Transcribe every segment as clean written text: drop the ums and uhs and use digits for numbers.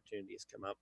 opportunities come up.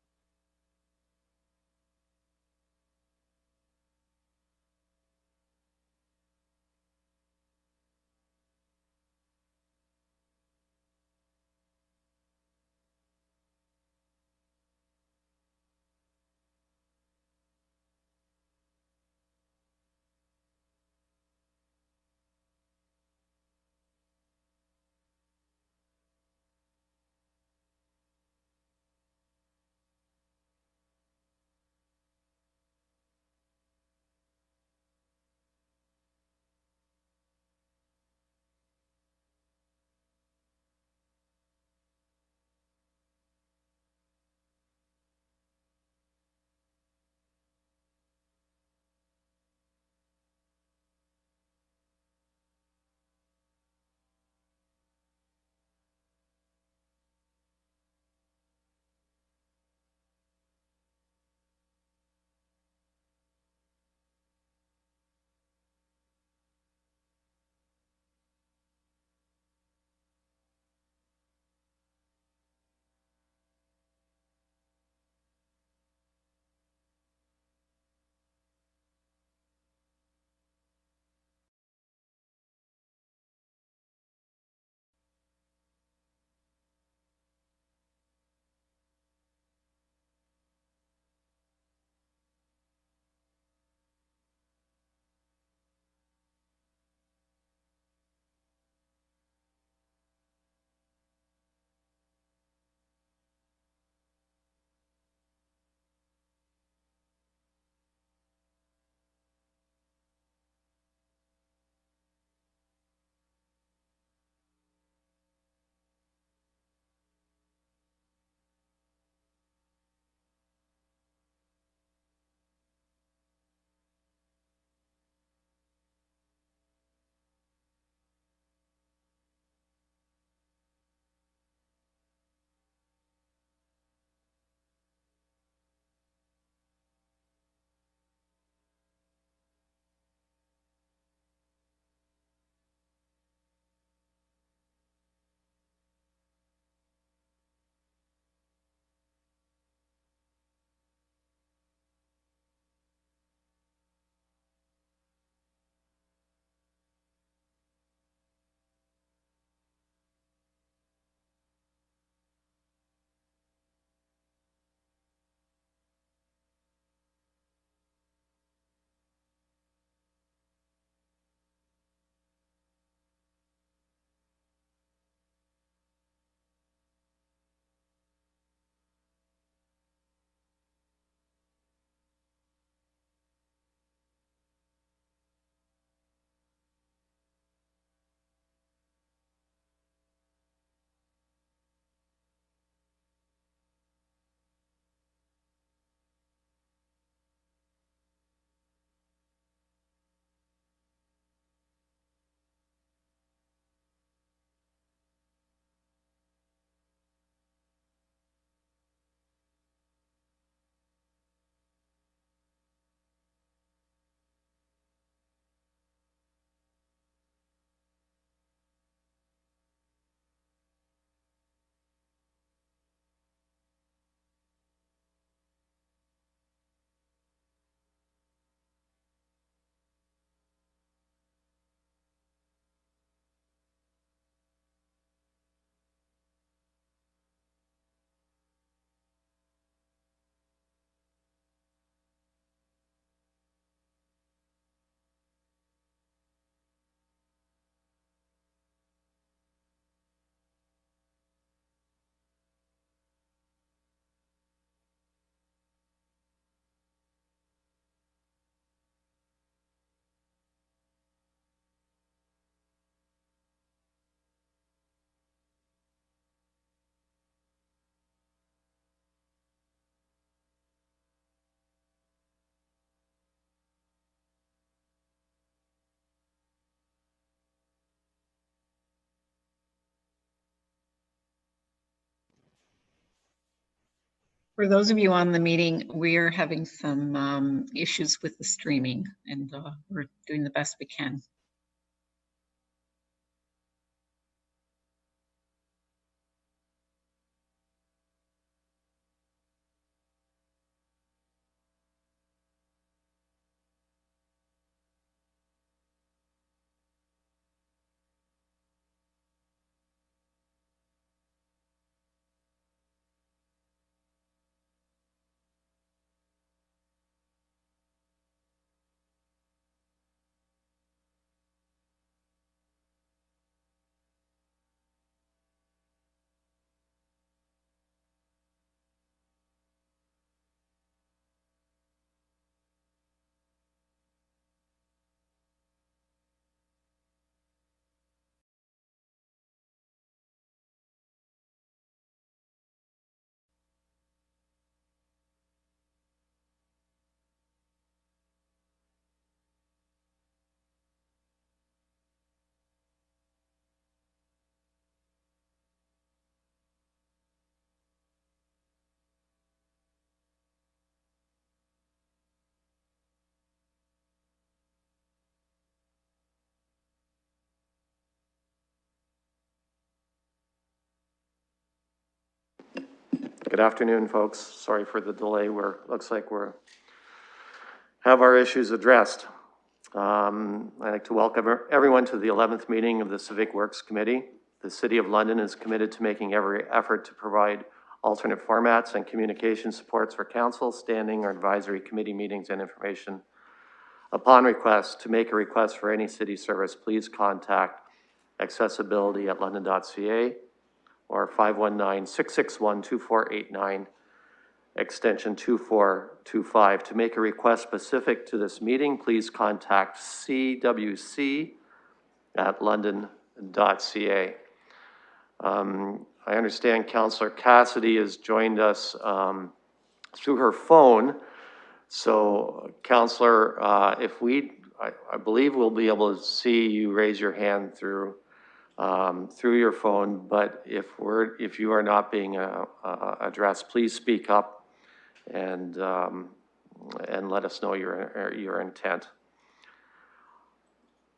For those of you on the meeting, we're having some issues with the streaming, and we're doing the best we can. Good afternoon, folks. Sorry for the delay. Looks like have our issues addressed. I'd like to welcome everyone to the 11th meeting of the Civic Works Committee. The City of London is committed to making every effort to provide alternate formats and communication supports for council, standing, or advisory committee meetings and information. Upon request, to make a request for any city service, please contact accessibility@london.ca or 519-661-2489, extension 2425. To make a request specific to this meeting, please contact cwc@london.ca. I understand Councillor Cassidy has joined us through her phone. So, Councillor, I believe we'll be able to see you raise your hand through your phone, but if you are not being addressed, please speak up and let us know your intent.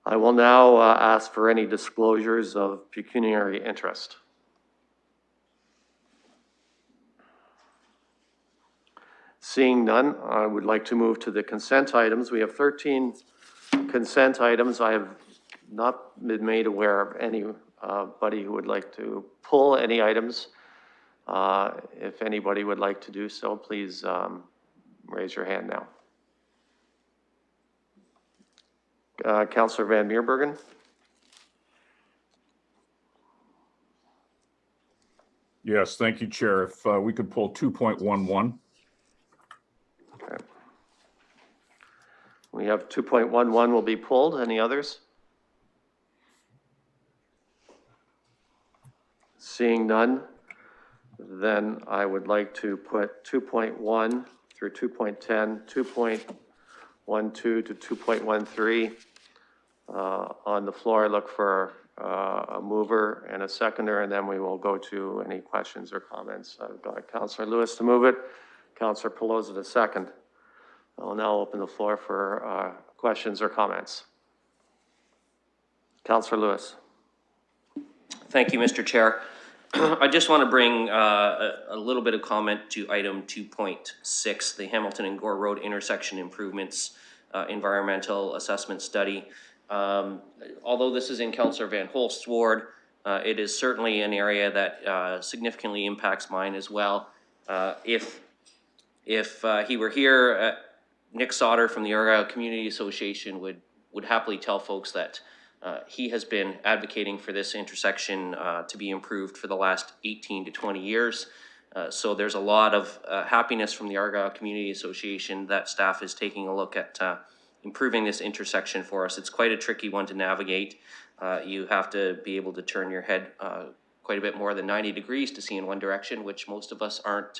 I will now ask for any disclosures of pecuniary interest. Seeing none, I would like to move to the consent items. We have 13 consent items. I have not been made aware of anybody who would like to pull any items. If anybody would like to do so, please raise your hand now. Councillor Van Meerbergen. Yes, thank you, Chair. If we could pull 2.11. Okay. We have 2.11 will be pulled. Any others? Seeing none, then I would like to put 2.1 through 2.10, 2.12 to 2.13 on the floor. Look for a mover and a seconder, and then we will go to any questions or comments. I've got Councillor Lewis to move it, Councillor Pelosi to second. I will now open the floor for questions or comments. Councillor Lewis. Thank you, Mr. Chair. I just want to bring a little bit of comment to item 2.6, the Hamilton and Gore Road intersection improvements environmental assessment study. Although this is in Councillor Van Holst's ward, it is certainly an area that significantly impacts mine as well. If he were here, Nick Sauter from the Argyle Community Association would happily tell folks that he has been advocating for this intersection to be improved for the last 18 to 20 years. So there's a lot of happiness from the Argyle Community Association that staff is taking a look at improving this intersection for us. It's quite a tricky one to navigate. You have to be able to turn your head quite a bit more than 90 degrees to see in one direction, which most of us aren't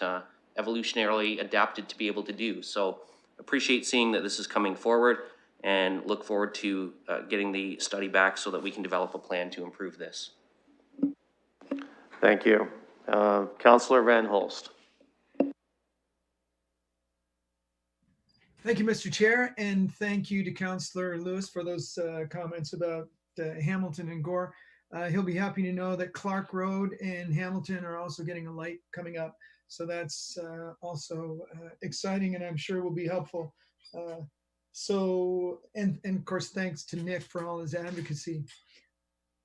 evolutionarily adapted to be able to do. So appreciate seeing that this is coming forward and look forward to getting the study back so that we can develop a plan to improve this. Thank you. Councillor Van Holst. Thank you, Mr. Chair, and thank you to Councillor Lewis for those comments about Hamilton and Gore. He'll be happy to know that Clark Road and Hamilton are also getting a light coming up. So that's also exciting, and I'm sure will be helpful. And of course, thanks to Nick for all his advocacy.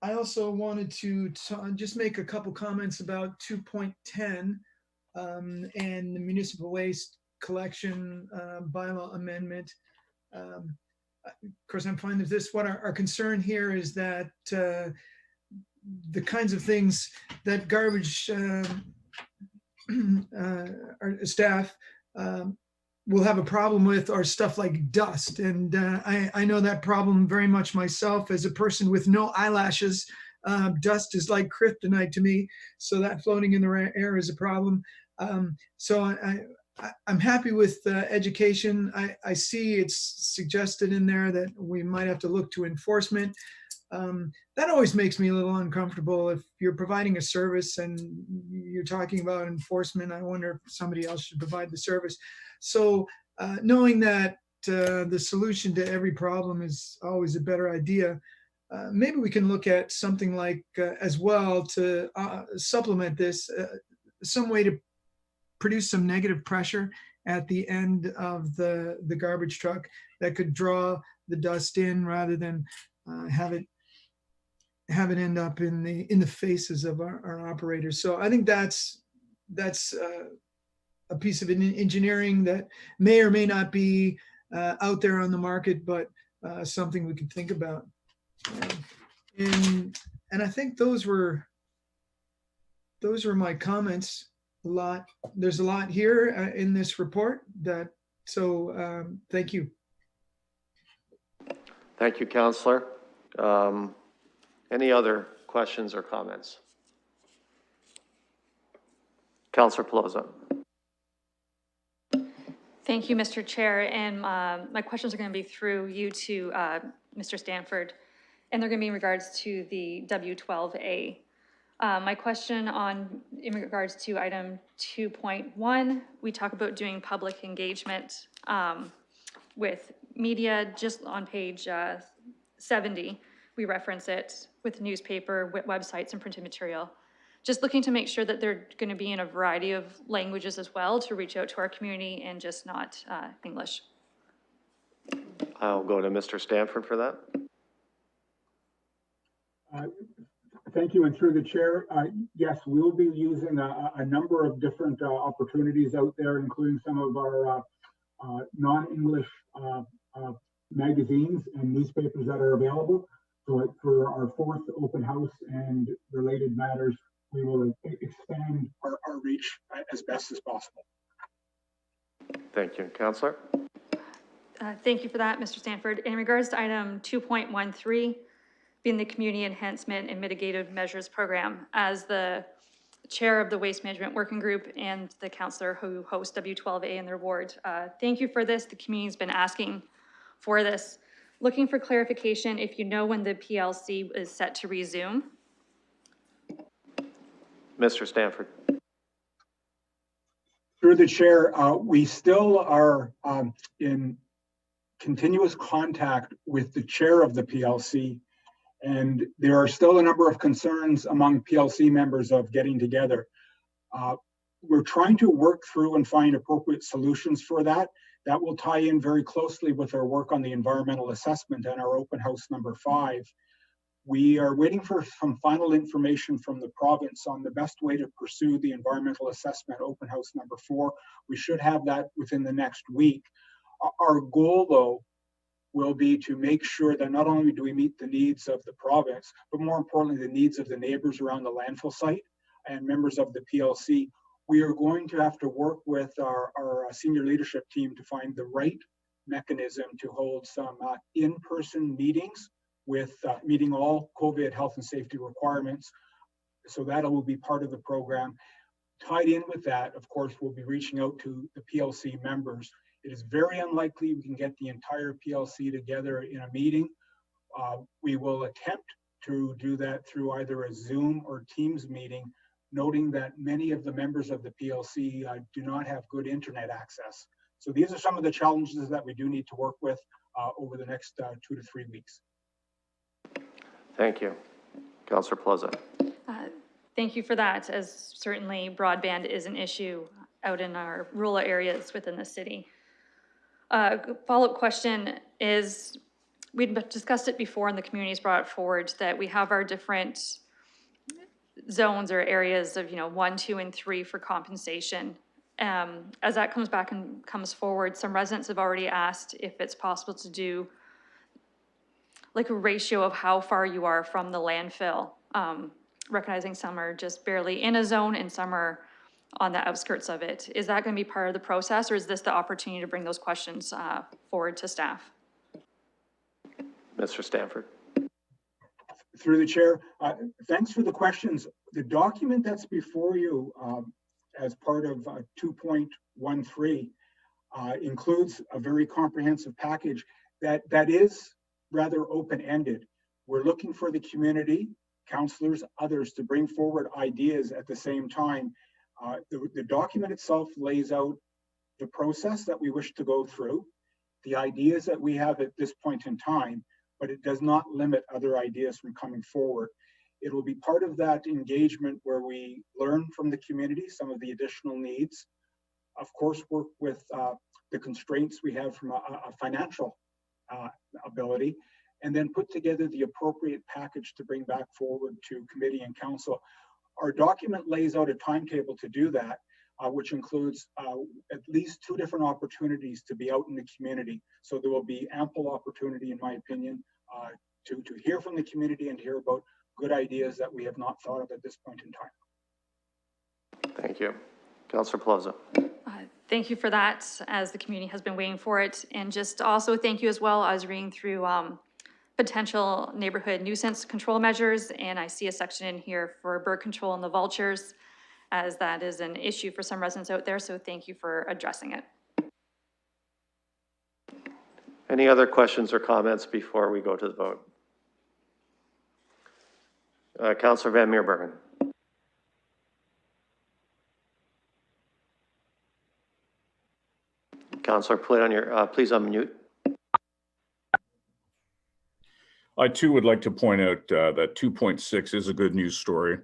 I also wanted to just make a couple comments about 2.10 and the municipal waste collection bylaw amendment. Of course, I'm fine with this. What our concern here is that the kinds of things that garbage our staff will have a problem with are stuff like dust. And I know that problem very much myself as a person with no eyelashes. Dust is like kryptonite to me. So that floating in the air is a problem. So I'm happy with education. I see it's suggested in there that we might have to look to enforcement. That always makes me a little uncomfortable. If you're providing a service and you're talking about enforcement, I wonder if somebody else should provide the service. So knowing that the solution to every problem is always a better idea, maybe we can look at something like as well to supplement this, some way to produce some negative pressure at the end of the garbage truck that could draw the dust in rather than have it end up in the faces of our operators. So I think that's a piece of engineering that may or may not be out there on the market, but something we could think about. And I think those were my comments. There's a lot here in this report thank you. Thank you, Councillor. Any other questions or comments? Councillor Pelosi. Thank you, Mr. Chair. And my questions are going to be through you to Mr. Stanford, and they're going to be in regards to the W12A. My question in regards to item 2.1, we talk about doing public engagement with media. Just on page 70, we reference it with newspaper, websites, and printed material. Just looking to make sure that they're going to be in a variety of languages as well to reach out to our community and just not English. I'll go to Mr. Stanford for that. Thank you, and through the chair, yes, we'll be using a number of different opportunities out there, including some of our non-English magazines and newspapers that are available. So for our fourth open house and related matters, we will expand our reach as best as possible. Thank you. Councillor? Thank you for that, Mr. Stanford. In regards to item 2.13, being the Community Enhancement and Mitigative Measures Program, as the chair of the Waste Management Working Group and the councillor who hosts W12A in their ward, thank you for this. The community's been asking for this. Looking for clarification if you know when the PLC is set to resume. Mr. Stanford. Through the chair, we still are in continuous contact with the chair of the PLC, and there are still a number of concerns among PLC members of getting together. We're trying to work through and find appropriate solutions for that. That will tie in very closely with our work on the environmental assessment and our open house number 5. We are waiting for some final information from the province on the best way to pursue the environmental assessment open house number 4. We should have that within the next week. Our goal, though, will be to make sure that not only do we meet the needs of the province, but more importantly, the needs of the neighbors around the landfill site and members of the PLC. We are going to have to work with our senior leadership team to find the right mechanism to hold some in-person meetings with meeting all COVID health and safety requirements. So that will be part of the program. Tied in with that, of course, we'll be reaching out to the PLC members. It is very unlikely we can get the entire PLC together in a meeting. We will attempt to do that through either a Zoom or Teams meeting, noting that many of the members of the PLC do not have good internet access. So these are some of the challenges that we do need to work with over the next 2 to 3 weeks. Thank you. Councillor Plaza. Thank you for that, as certainly broadband is an issue out in our rural areas within the city. Follow-up question is, we've discussed it before and the community's brought it forward that we have our different zones or areas of 1, 2, and 3 for compensation. As that comes back and comes forward, some residents have already asked if it's possible to do like a ratio of how far you are from the landfill, recognizing some are just barely in a zone and some are on the outskirts of it. Is that going to be part of the process, or is this the opportunity to bring those questions forward to staff? Mr. Stanford. Through the chair, thanks for the questions. The document that's before you as part of 2.13 includes a very comprehensive package that is rather open-ended. We're looking for the community, councillors, others to bring forward ideas at the same time. The document itself lays out the process that we wish to go through, the ideas that we have at this point in time, but it does not limit other ideas from coming forward. It will be part of that engagement where we learn from the community some of the additional needs. of course, work with the constraints we have from a financial ability, and then put together the appropriate package to bring back forward to committee and council. Our document lays out a timetable to do that, which includes at least 2 different opportunities to be out in the community. So there will be ample opportunity, in my opinion, to hear from the community and hear about good ideas that we have not thought of at this point in time. Thank you. Councillor Plaza. Thank you for that, as the community has been waiting for it. And just also thank you as well. I was reading through potential neighborhood nuisance control measures, and I see a section in here for bird control and the vultures, as that is an issue for some residents out there. So thank you for addressing it. Any other questions or comments before we go to the vote? Councillor Van Meerbergen. Councillor, please unmute. I too would like to point out that 2.6 is a good news story,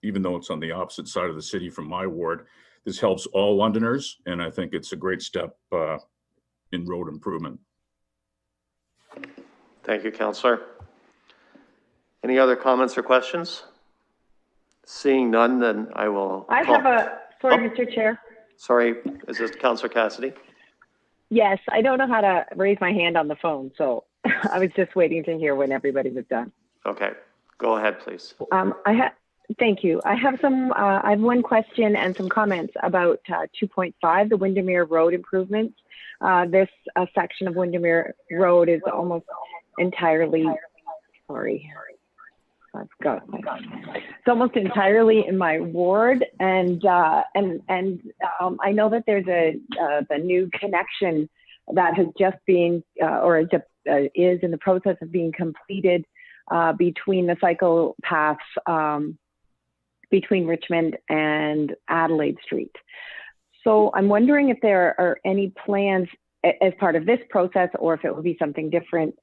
even though it's on the opposite side of the city from my ward. This helps all Londoners, and I think it's a great step in road improvement. Thank you, Councillor. Any other comments or questions? Seeing none, then I will. Sorry, Mr. Chair. Sorry, is this Councillor Cassidy? Yes, I don't know how to raise my hand on the phone, so I was just waiting to hear when everybody was done. Okay, go ahead, please. Thank you. I have one question and some comments about 2.5, the Windermere Road improvements. This section of Windermere Road is almost entirely, it's almost entirely in my ward, and I know that there's the new connection that has just been is in the process of being completed between the cycle paths between Richmond and Adelaide Street. So I'm wondering if there are any plans as part of this process, or if it would be something different,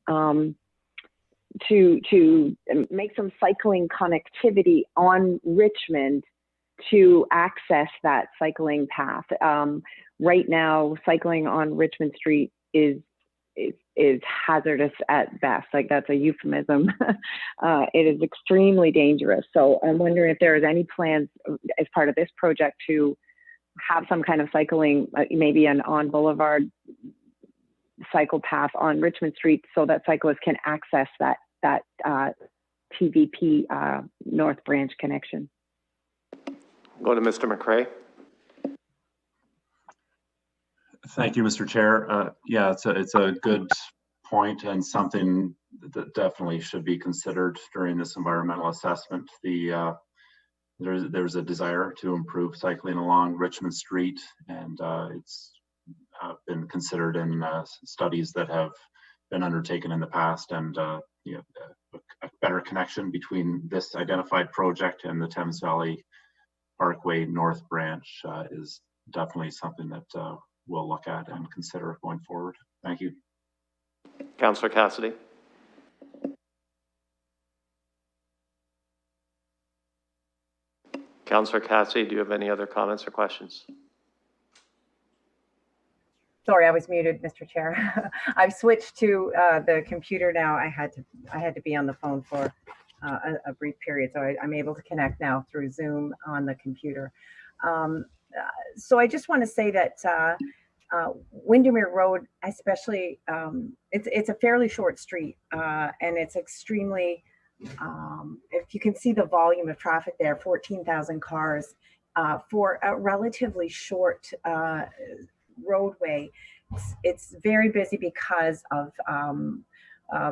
to make some cycling connectivity on Richmond to access that cycling path. Right now, cycling on Richmond Street is hazardous at best. Like, that's a euphemism. It is extremely dangerous. So I'm wondering if there is any plans as part of this project to have some kind of cycling, maybe an on Boulevard cycle path on Richmond Street, so that cyclists can access that TVP North Branch connection. Go to Mr. McRae. Thank you, Mr. Chair. Yeah, it's a good point and something that definitely should be considered during this environmental assessment. There's a desire to improve cycling along Richmond Street, and it's been considered in studies that have been undertaken in the past, and a better connection between this identified project and the Thames Valley Parkway North Branch is definitely something that we'll look at and consider going forward. Thank you. Councillor Cassidy. Councillor Cassidy, do you have any other comments or questions? Sorry, I was muted, Mr. Chair. I've switched to the computer now. I had to be on the phone for a brief period, so I'm able to connect now through Zoom on the computer. So I just want to say that Windermere Road, especially, it's a fairly short street, and it's extremely, if you can see the volume of traffic there, 14,000 cars for a relatively short roadway. It's very busy because of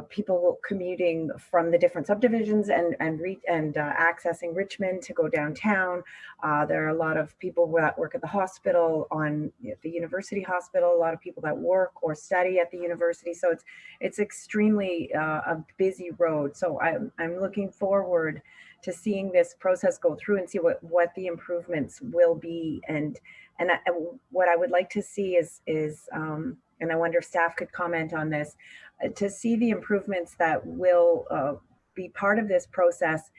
people commuting from the different subdivisions and accessing Richmond to go downtown. There are a lot of people that work at the hospital, on the university hospital, a lot of people that work or study at the university. So it's extremely a busy road. So I'm looking forward to seeing this process go through and see what the improvements will be. And what I would like to see is and I wonder if staff could comment on this, to see the improvements that will be part of this process,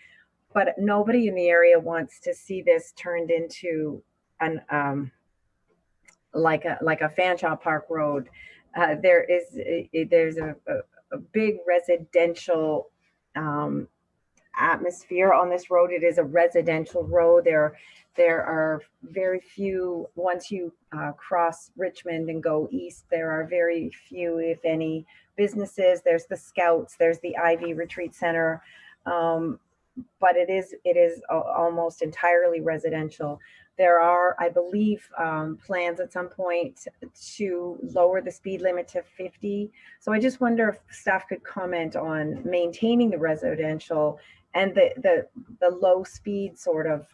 but nobody in the area wants to see this turned into an like a Fanshawe Park Road, there's a big residential atmosphere on this road. It is a residential road. There are very few, once you cross Richmond and go east, there are very few, if any, businesses. There's the Scouts, there's the Ivy Retreat Center, but it is almost entirely residential. There are, I believe, plans at some point to lower the speed limit to 50. So I just wonder if staff could comment on maintaining the residential and the low speed sort of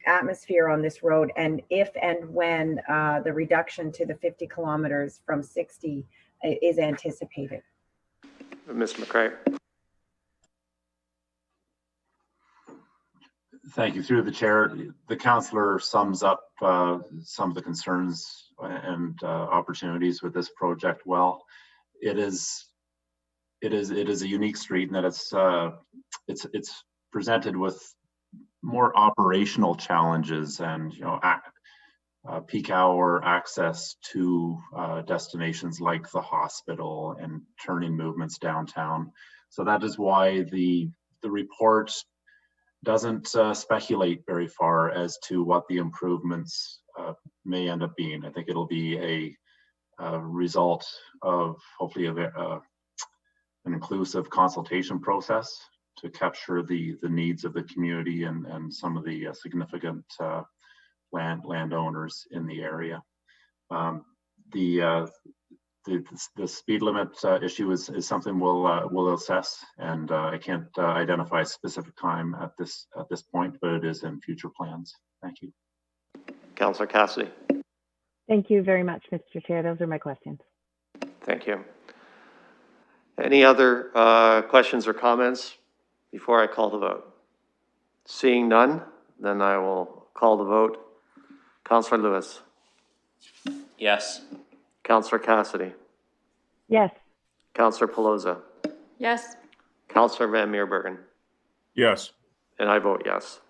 atmosphere on this road, and if and when the reduction to the 50 kilometers from 60 is anticipated. Mr. McCray. Thank you. Through the chair, the councillor sums up some of the concerns and opportunities with this project well. It is a unique street in that it's presented with more operational challenges and, you know, peak hour access to destinations like the hospital and turning movements downtown. So that is why the report doesn't speculate very far as to what the improvements may end up being. I think it'll be a result of hopefully an inclusive consultation process to capture the needs of the community and some of the significant landowners in the area. The speed limit issue is something we'll assess, and I can't identify a specific time at this point, but it is in future plans. Thank you. Councillor Cassidy. Thank you very much, Mr. Chair. Those are my questions. Thank you. Any other questions or comments before I call the vote? Seeing none, then I will call the vote. Councillor Lewis. Yes. Councillor Cassidy. Yes. Councillor Pelosa. Yes. Councillor Van Meerbergen. Yes. And I vote yes.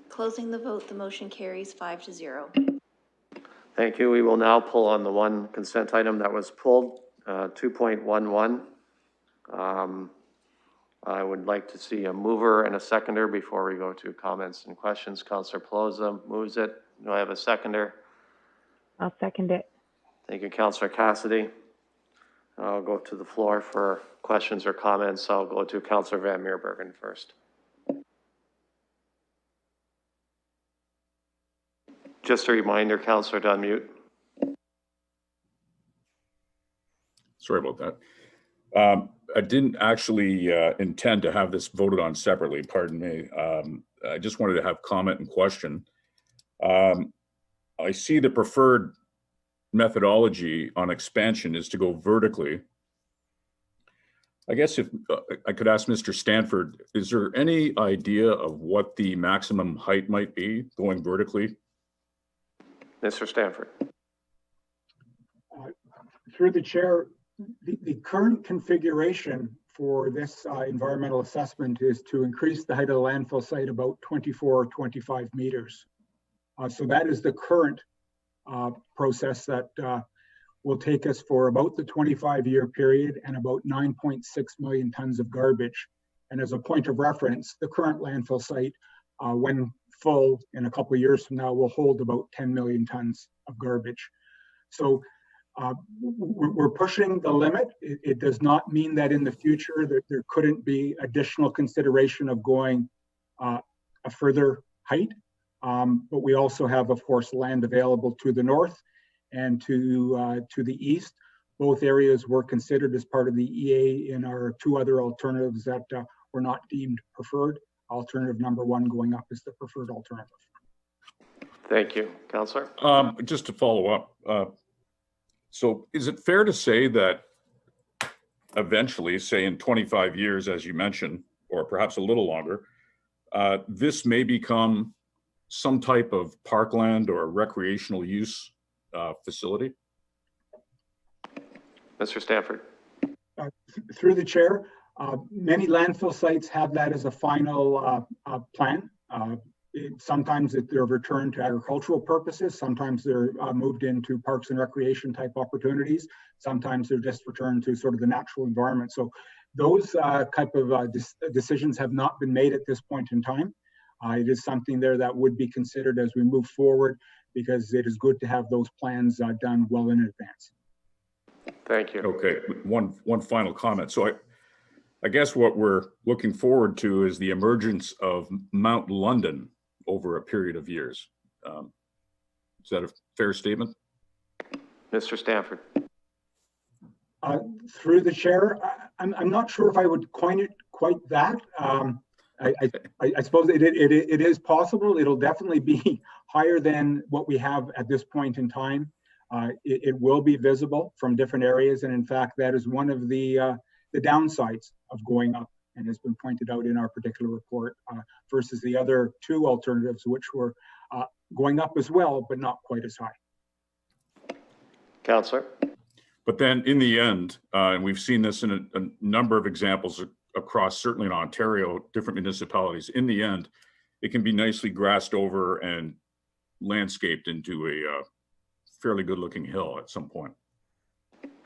Closing the vote, the motion carries 5-0. Thank you. We will now pull on the one consent item that was pulled, 2.11. I would like to see a mover and a seconder before we go to comments and questions. Councillor Pelosa moves it. Do I have a seconder? I'll second it. Thank you, Councillor Cassidy. I'll go to the floor for questions or comments. I'll go to Councillor Van Meerbergen first. Just a reminder, Councillor, to unmute. Sorry about that. I didn't actually intend to have this voted on separately, pardon me. I just wanted to have comment and question. I see the preferred methodology on expansion is to go vertically. I guess if I could ask Mr. Stanford, is there any idea of what the maximum height might be going vertically? Mr. Stanford. Through the chair, the current configuration for this environmental assessment is to increase the height of the landfill site about 24 or 25 meters. So that is the current process that will take us for about the 25-year period and about 9.6 million tons of garbage. And as a point of reference, the current landfill site, when full in a couple of years from now, will hold about 10 million tons of garbage. So we're pushing the limit. It does not mean that in the future there couldn't be additional consideration of going a further height. But we also have, of course, land available to the north and to the east. Both areas were considered as part of the EA in our two other alternatives that were not deemed preferred. Alternative number one going up is the preferred alternative. Thank you. Councillor? Just to follow up, so is it fair to say that eventually, say in 25 years, as you mentioned, or perhaps a little longer, this may become some type of parkland or recreational use facility? Mr. Stanford. Through the chair, many landfill sites have that as a final plan. Sometimes they're returned to agricultural purposes. Sometimes they're moved into parks and recreation type opportunities. Sometimes they're just returned to sort of the natural environment. So those type of decisions have not been made at this point in time. It is something there that would be considered as we move forward, because it is good to have those plans done well in advance. Thank you. Okay, one final comment. So I guess what we're looking forward to is the emergence of Mount London over a period of years. Is that a fair statement? Mr. Stanford. Through the chair, I'm not sure if I would coin it quite that. I suppose it is possible. It'll definitely be higher than what we have at this point in time. It will be visible from different areas, and in fact, that is one of the downsides of going up, and has been pointed out in our particular report, versus the other two alternatives, which were going up as well, but not quite as high. Councillor. But then in the end, and we've seen this in a number of examples across, certainly in Ontario, different municipalities, in the end, it can be nicely grassed over and landscaped into a fairly good looking hill at some point.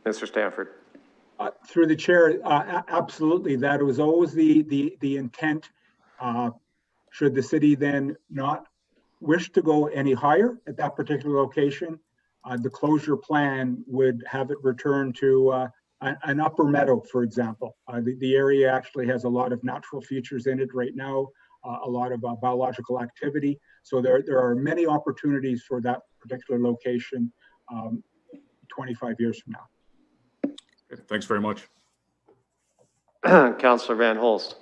Mr. Stanford. Through the chair, absolutely. That was always the intent. Should the city then not wish to go any higher at that particular location, the closure plan would have it return to an upper meadow, for example. The area actually has a lot of natural features in it right now, a lot of biological activity. So there are many opportunities for that particular location 25 years from now. Okay, thanks very much. Councillor Van Holst.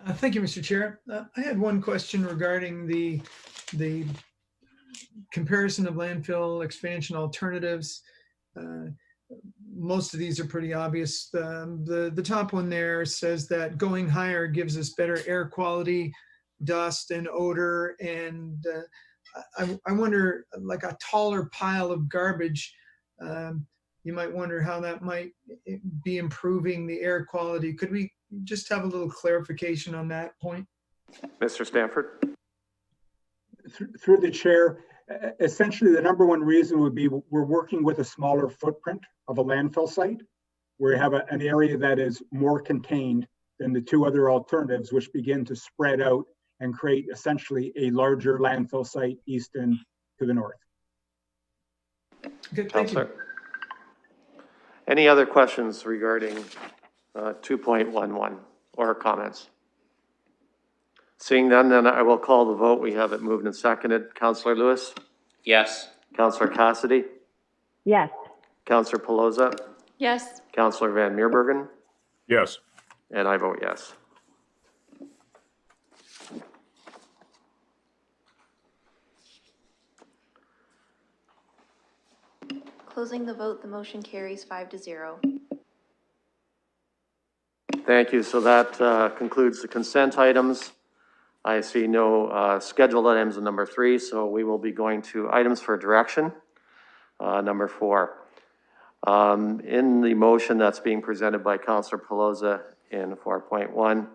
Thank you, Mr. Chair. I had one question regarding the comparison of landfill expansion alternatives. Most of these are pretty obvious. The top one there says that going higher gives us better air quality, dust and odor, and I wonder, like a taller pile of garbage, you might wonder how that might be improving the air quality. Could we just have a little clarification on that point? Mr. Stanford. Through the chair, essentially the number one reason would be we're working with a smaller footprint of a landfill site. We have an area that is more contained than the two other alternatives, which begin to spread out and create essentially a larger landfill site east and to the north. Okay, thank you. Any other questions regarding 2.11 or comments? Seeing none, then I will call the vote. We have it moved and seconded. Councillor Lewis? Yes. Councillor Cassidy? Yes. Councillor Pelosa? Yes. Councillor Van Meerbergen? Yes. And I vote yes. Closing the vote, the motion carries 5-0. Thank you. So that concludes the consent items. I see no scheduled items in number 3, so we will be going to items for direction, number 4. In the motion that's being presented by Councillor Pelosa in 4.1,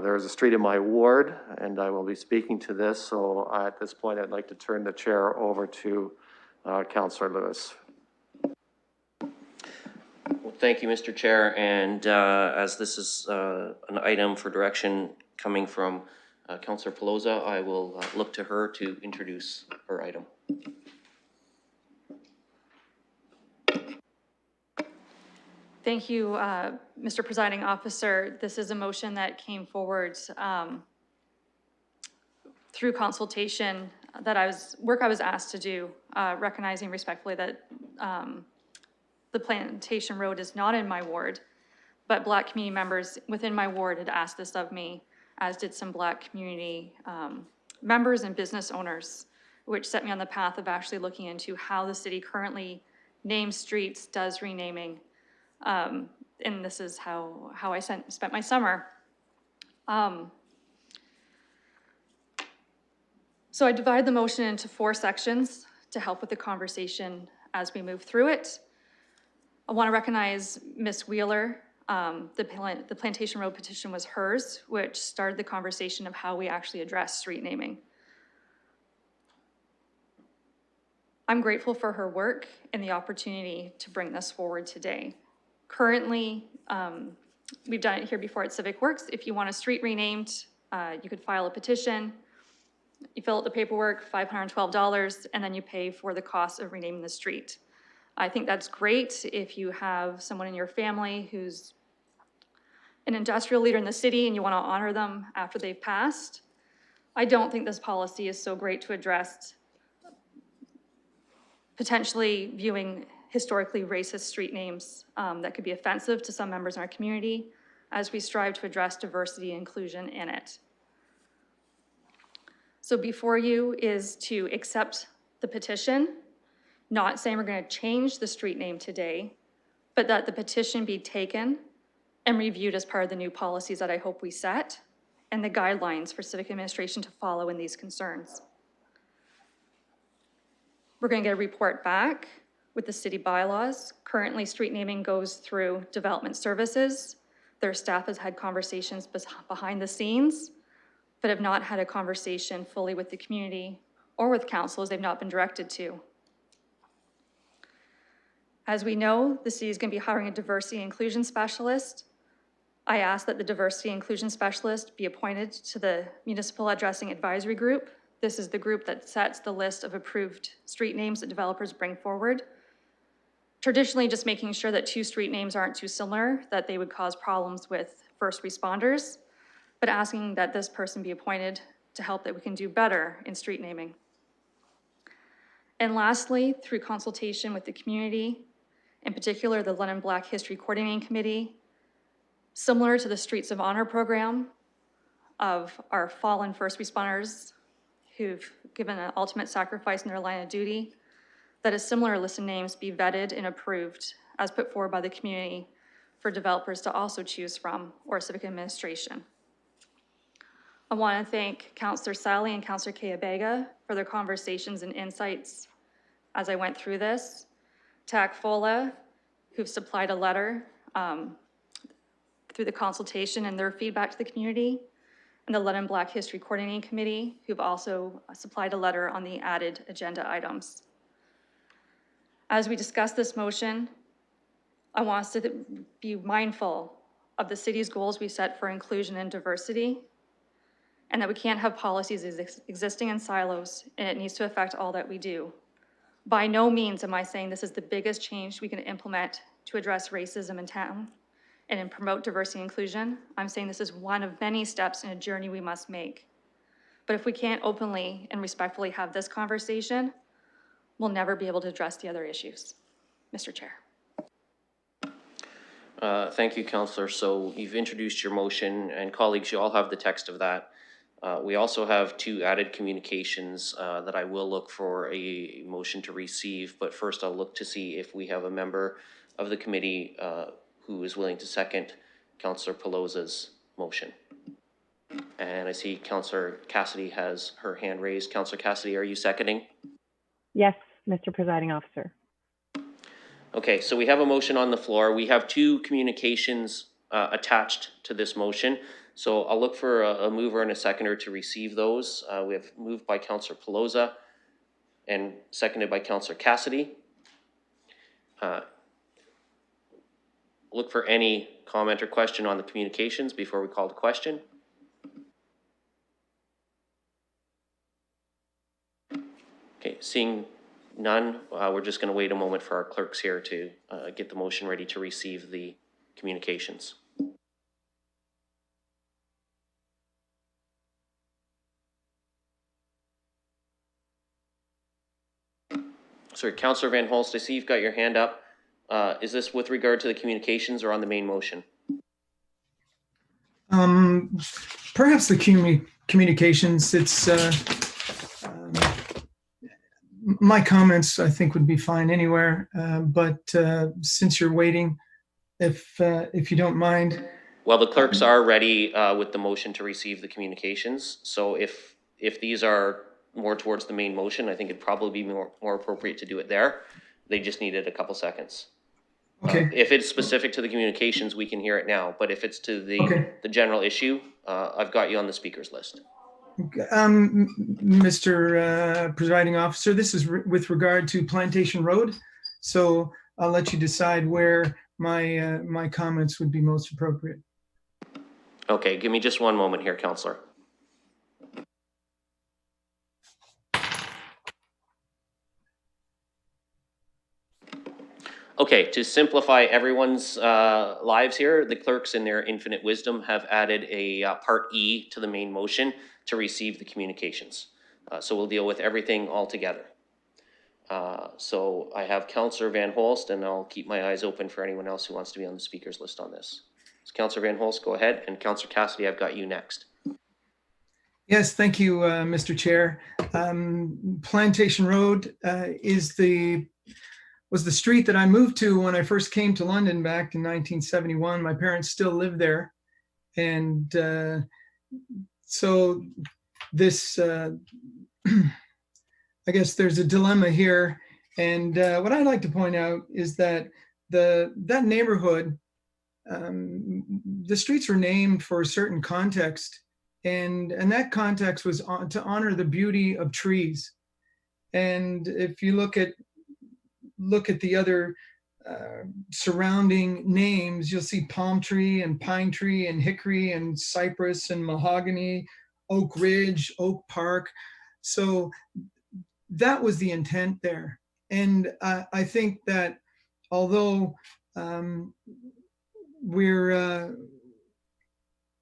there is a street in my ward, and I will be speaking to this. So at this point, I'd like to turn the chair over to Councillor Lewis. Well, thank you, Mr. Chair. And as this is an item for direction coming from Councillor Pelosa, I will look to her to introduce her item. Thank you, Mr. Presiding Officer. This is a motion that came forward through consultation that I was asked to do, recognizing respectfully that the Plantation Road is not in my ward, but Black community members within my ward had asked this of me, as did some Black community members and business owners, which set me on the path of actually looking into how the city currently names streets, does renaming, and this is how I spent my summer. So I divided the motion into 4 sections to help with the conversation as we move through it. I want to recognize Ms. Wheeler. The Plantation Road petition was hers, which started the conversation of how we actually address street naming. I'm grateful for her work and the opportunity to bring this forward today. Currently, we've done it here before at Civic Works. If you want a street renamed, you could file a petition. You fill out the paperwork, $512, and then you pay for the cost of renaming the street. I think that's great if you have someone in your family who's an industrial leader in the city and you want to honor them after they've passed. I don't think this policy is so great to address potentially viewing historically racist street names that could be offensive to some members in our community as we strive to address diversity and inclusion in it. So before you is to accept the petition, not saying we're going to change the street name today, but that the petition be taken and reviewed as part of the new policies that I hope we set and the guidelines for civic administration to follow in these concerns. We're going to get a report back with the city bylaws. Currently, street naming goes through development services. Their staff has had conversations behind the scenes, but have not had a conversation fully with the community or with council as they've not been directed to. As we know, the city is going to be hiring a diversity and inclusion specialist. I ask that the diversity and inclusion specialist be appointed to the Municipal Addressing Advisory Group. This is the group that sets the list of approved street names that developers bring forward. Traditionally, just making sure that two street names aren't too similar, that they would cause problems with first responders, but asking that this person be appointed to help that we can do better in street naming. And lastly, through consultation with the community, in particular the London Black History Coordinating Committee, similar to the Streets of Honor program of our fallen first responders who've given an ultimate sacrifice in their line of duty, that a similar list of names be vetted and approved as put forward by the community for developers to also choose from or civic administration. I want to thank Councillor Sally and Councillor Kayabega for their conversations and insights as I went through this. TACFOLA, who've supplied a letter through the consultation and their feedback to the community, and the London Black History Coordinating Committee, who've also supplied a letter on the added agenda items. As we discuss this motion, I want us to be mindful of the city's goals we set for inclusion and diversity, and that we can't have policies existing in silos, and it needs to affect all that we do. By no means am I saying this is the biggest change we can implement to address racism in town and promote diversity and inclusion. I'm saying this is one of many steps in a journey we must make. But if we can't openly and respectfully have this conversation, we'll never be able to address the other issues. Mr. Chair. Thank you, Councillor. So you've introduced your motion, and colleagues, you all have the text of that. We also have two added communications that I will look for a motion to receive, but first I'll look to see if we have a member of the committee who is willing to second Councillor Pelosa's motion. And I see Councillor Cassidy has her hand raised. Councillor Cassidy, are you seconding? Yes, Mr. Presiding Officer. Okay, so we have a motion on the floor. We have two communications attached to this motion. So I'll look for a mover and a seconder to receive those. We have moved by Councillor Pelosa and seconded by Councillor Cassidy. Look for any comment or question on the communications before we call the question. Okay, seeing none, we're just going to wait a moment for our clerks here to get the motion ready to receive the communications. Sorry, Councillor Van Holst, I see you've got your hand up. Is this with regard to the communications or on the main motion? Perhaps the communications. It's my comments, I think, would be fine anywhere. But since you're waiting, if you don't mind. Well, the clerks are ready with the motion to receive the communications. So if these are more towards the main motion, I think it'd probably be more appropriate to do it there. They just needed a couple seconds. Okay. If it's specific to the communications, we can hear it now, but if it's to the general issue, I've got you on the speakers list. Mr. Presiding Officer, this is with regard to Plantation Road. So I'll let you decide where my comments would be most appropriate. Okay, give me just one moment here, Councillor. Okay, to simplify everyone's lives here, the clerks in their infinite wisdom have added a part E to the main motion to receive the communications. So we'll deal with everything all together. So I have Councillor Van Holst, and I'll keep my eyes open for anyone else who wants to be on the speakers list on this. So Councillor Van Holst, go ahead, and Councillor Cassidy, I've got you next. Yes, thank you, Mr. Chair. Plantation Road was the street that I moved to when I first came to London back in 1971. My parents still live there. And so this, I guess there's a dilemma here. And what I'd like to point out is that that neighborhood, the streets were named for a certain context. And that context was to honor the beauty of trees. And if you look at the other surrounding names, you'll see palm tree and pine tree and hickory and cypress and mahogany, Oak Ridge, Oak Park. So that was the intent there. And I think that although we're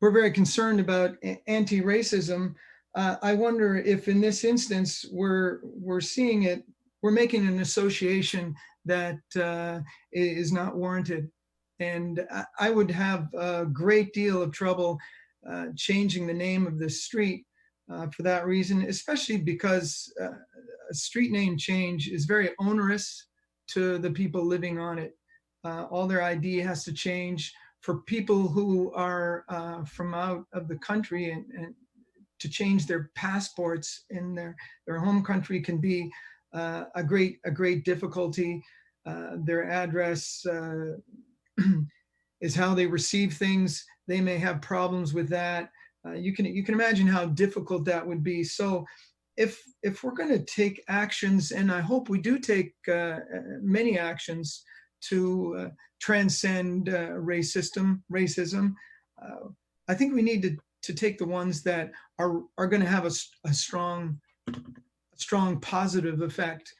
very concerned about anti-racism, I wonder if in this instance we're seeing it, we're making an association that is not warranted. And I would have a great deal of trouble changing the name of this street for that reason, especially because a street name change is very onerous to the people living on it. All their ID has to change. For people who are from out of the country and to change their passports in their home country can be a great difficulty. Their address is how they receive things. They may have problems with that. You can imagine how difficult that would be. So if we're going to take actions, and I hope we do take many actions to transcend racism, I think we need to take the ones that are going to have a strong positive effect.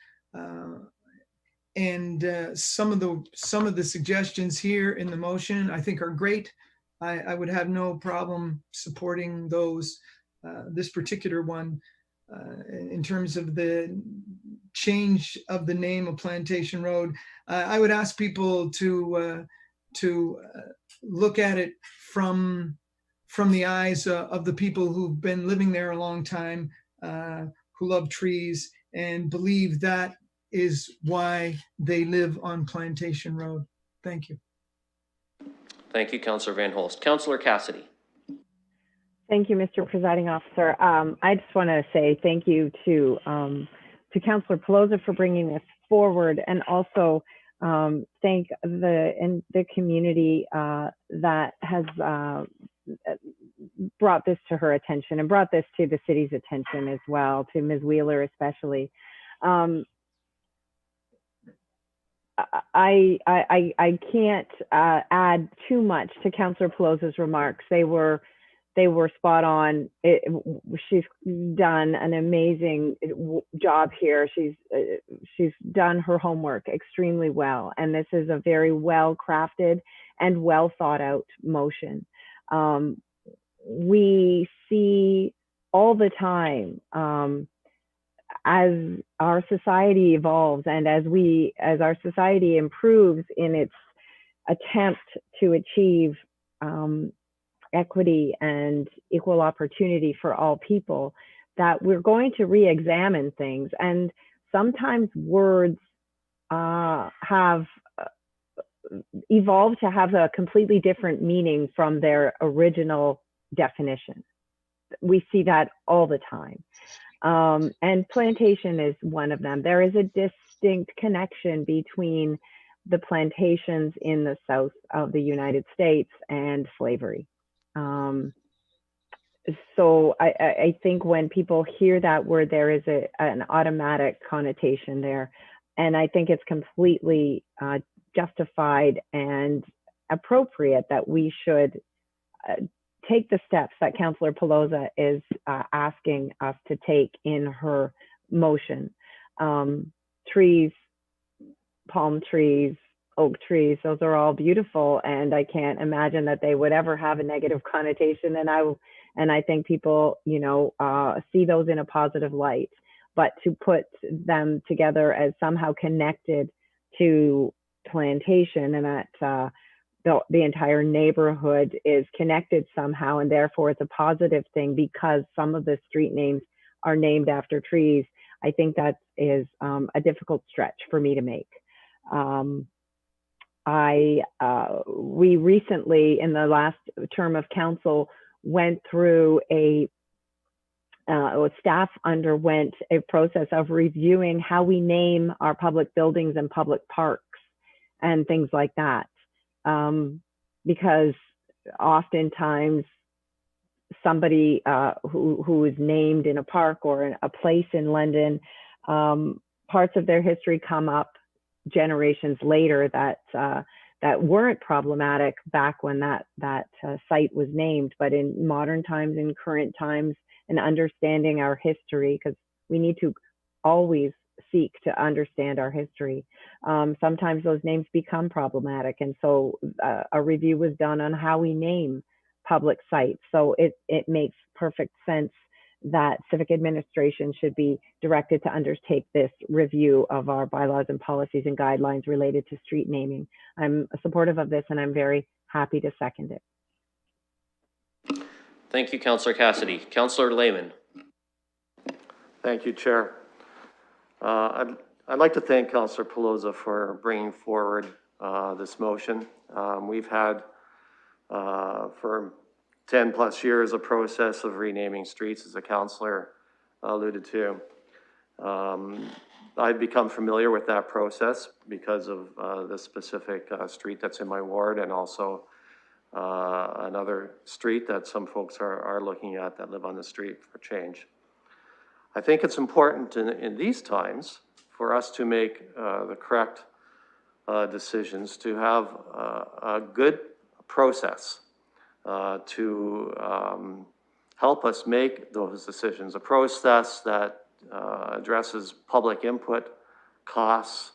And some of the suggestions here in the motion I think are great. I would have no problem supporting those. This particular one, in terms of the change of the name of Plantation Road, I would ask people to look at it from the eyes of the people who've been living there a long time, who love trees and believe that is why they live on Plantation Road. Thank you. Thank you, Councillor Van Holst. Councillor Cassidy. Thank you, Mr. Presiding Officer. I just want to say thank you to Councillor Pelosi for bringing this forward, and also thank the community that has brought this to her attention and brought this to the city's attention as well, to Ms. Wheeler especially. I can't add too much to Councillor Pelosi's remarks. They were spot on. She's done an amazing job here. She's done her homework extremely well, and this is a very well crafted and well thought out motion. We see all the time, as our society evolves and as our society improves in its attempt to achieve equity and equal opportunity for all people, that we're going to re-examine things. And sometimes words have evolved to have a completely different meaning from their original definition. We see that all the time. And plantation is one of them. There is a distinct connection between the plantations in the south of the United States and slavery. So I think when people hear that word, there is an automatic connotation there. And I think it's completely justified and appropriate that we should take the steps that Councillor Pelosa is asking us to take in her motion. Trees, palm trees, oak trees, those are all beautiful, and I can't imagine that they would ever have a negative connotation. And I think people, you know, see those in a positive light. But to put them together as somehow connected to plantation, and that the entire neighborhood is connected somehow, and therefore it's a positive thing because some of the street names are named after trees, I think that is a difficult stretch for me to make. We recently, in the last term of council, went through staff underwent a process of reviewing how we name our public buildings and public parks and things like that. Because oftentimes somebody who is named in a park or in a place in London, parts of their history come up generations later that weren't problematic back when that site was named. But in modern times, in current times, and understanding our history, because we need to always seek to understand our history. Sometimes those names become problematic. And so a review was done on how we name public sites. So it makes perfect sense that civic administration should be directed to undertake this review of our bylaws and policies and guidelines related to street naming. I'm supportive of this, and I'm very happy to second it. Thank you, Councillor Cassidy. Councillor Lehman. Thank you, Chair. I'd like to thank Councillor Pelosa for bringing forward this motion. We've had for 10 plus years a process of renaming streets, as the councillor alluded to. I've become familiar with that process because of the specific street that's in my ward, and also another street that some folks are looking at that live on the street for change. I think it's important in these times for us to make the correct decisions, to have a good process to help us make those decisions, a process that addresses public input, costs,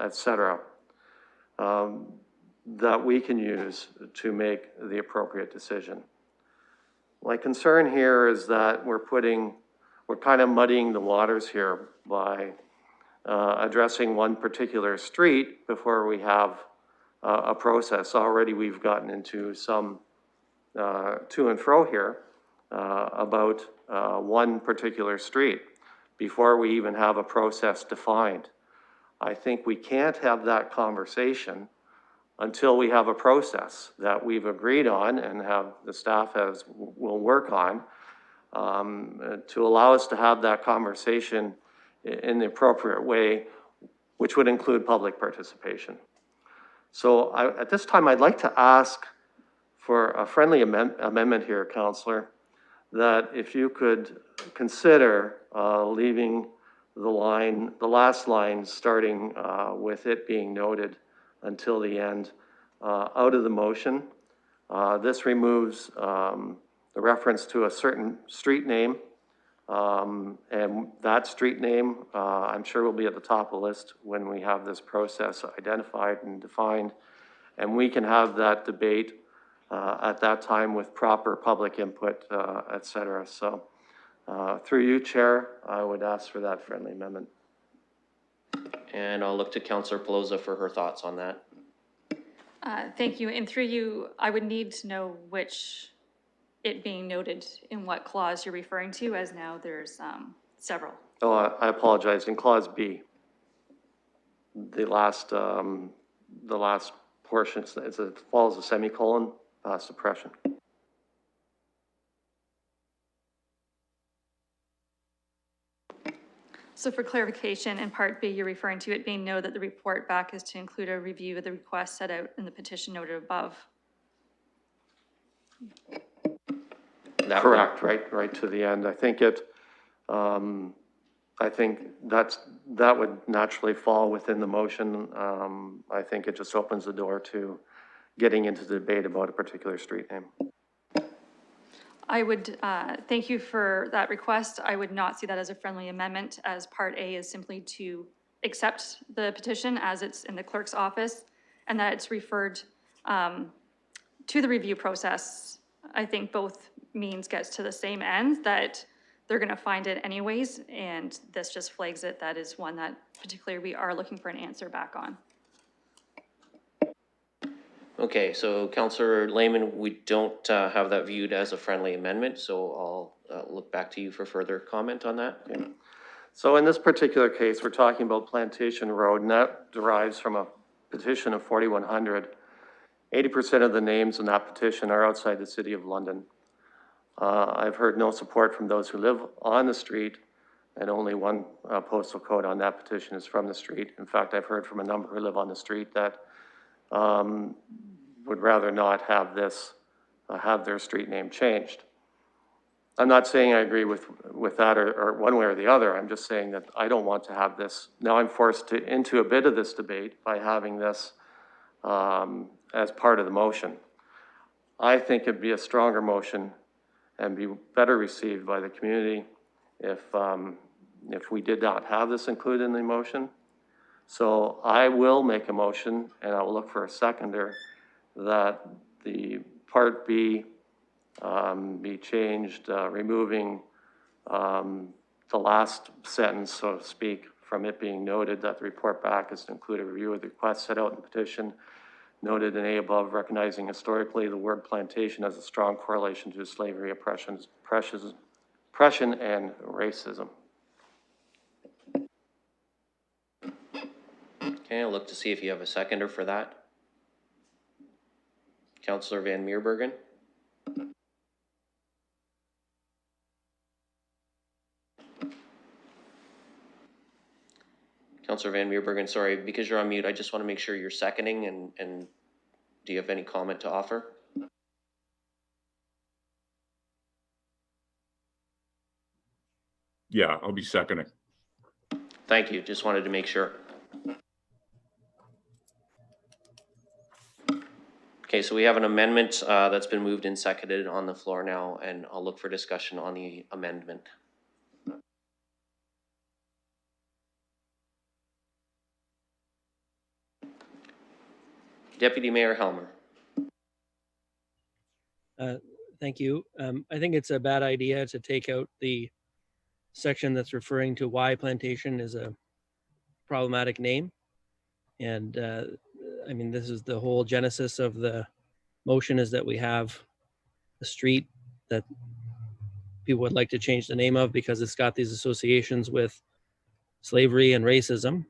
etc., that we can use to make the appropriate decision. My concern here is that we're kind of muddying the waters here by addressing one particular street before we have a process. Already we've gotten into some to and fro here about one particular street before we even have a process defined. I think we can't have that conversation until we have a process that we've agreed on and have the staff will work on to allow us to have that conversation in the appropriate way, which would include public participation. So at this time, I'd like to ask for a friendly amendment here, Councillor, that if you could consider leaving the last line starting with it being noted until the end out of the motion. This removes the reference to a certain street name, and that street name I'm sure will be at the top of the list when we have this process identified and defined, and we can have that debate at that time with proper public input, etc. So through you, Chair, I would ask for that friendly amendment. And I'll look to Councillor Pelosa for her thoughts on that. Thank you. And through you, I would need to know which it being noted in what clause you're referring to, as now there's several. Oh, I apologize. In clause B, the last portion, it follows a semicolon, suppression. So for clarification, in Part B, you're referring to it being noted that the report back is to include a review of the request set out in the petition noted above. Correct, right to the end. I think I think that would naturally fall within the motion. I think it just opens the door to getting into the debate about a particular street name. I would thank you for that request. I would not see that as a friendly amendment, as Part A is simply to accept the petition as it's in the clerk's office and that it's referred to the review process. I think both means gets to the same end, that they're going to find it anyways, and this just flags it. That is one that particularly we are looking for an answer back on. Okay, so Councillor Lehman, we don't have that viewed as a friendly amendment, so I'll look back to you for further comment on that. Okay. So in this particular case, we're talking about Plantation Road, and that derives from a petition of 4,100. 80% of the names in that petition are outside the City of London. I've heard no support from those who live on the street, and only one postal code on that petition is from the street. In fact, I've heard from a number who live on the street that would rather not have this, have their street name changed. I'm not saying I agree with that or one way or the other. I'm just saying that I don't want to have this. Now I'm forced into a bit of this debate by having this as part of the motion. I think it'd be a stronger motion and be better received by the community if we did not have this included in the motion. So I will make a motion, and I will look for a seconder, that the Part B be changed, removing the last sentence, so to speak, from it being noted that the report back is to include a review of the request set out in the petition, noted in A above, recognizing historically the word plantation has a strong correlation to slavery, oppression, and racism. Okay, I'll look to see if you have a seconder for that. Councillor Van Meerbergen. Councillor Van Meerbergen, sorry, because you're on mute, I just want to make sure you're seconding, and do you have any comment to offer? Yeah, I'll be seconding. Thank you, just wanted to make sure. Okay, so we have an amendment that's been moved and seconded on the floor now, and I'll look for discussion on the amendment. Deputy Mayor Helmer. Thank you. I think it's a bad idea to take out the section that's referring to why Plantation is a problematic name. And I mean, this is the whole genesis of the motion, is that we have a street that people would like to change the name of because it's got these associations with slavery and racism.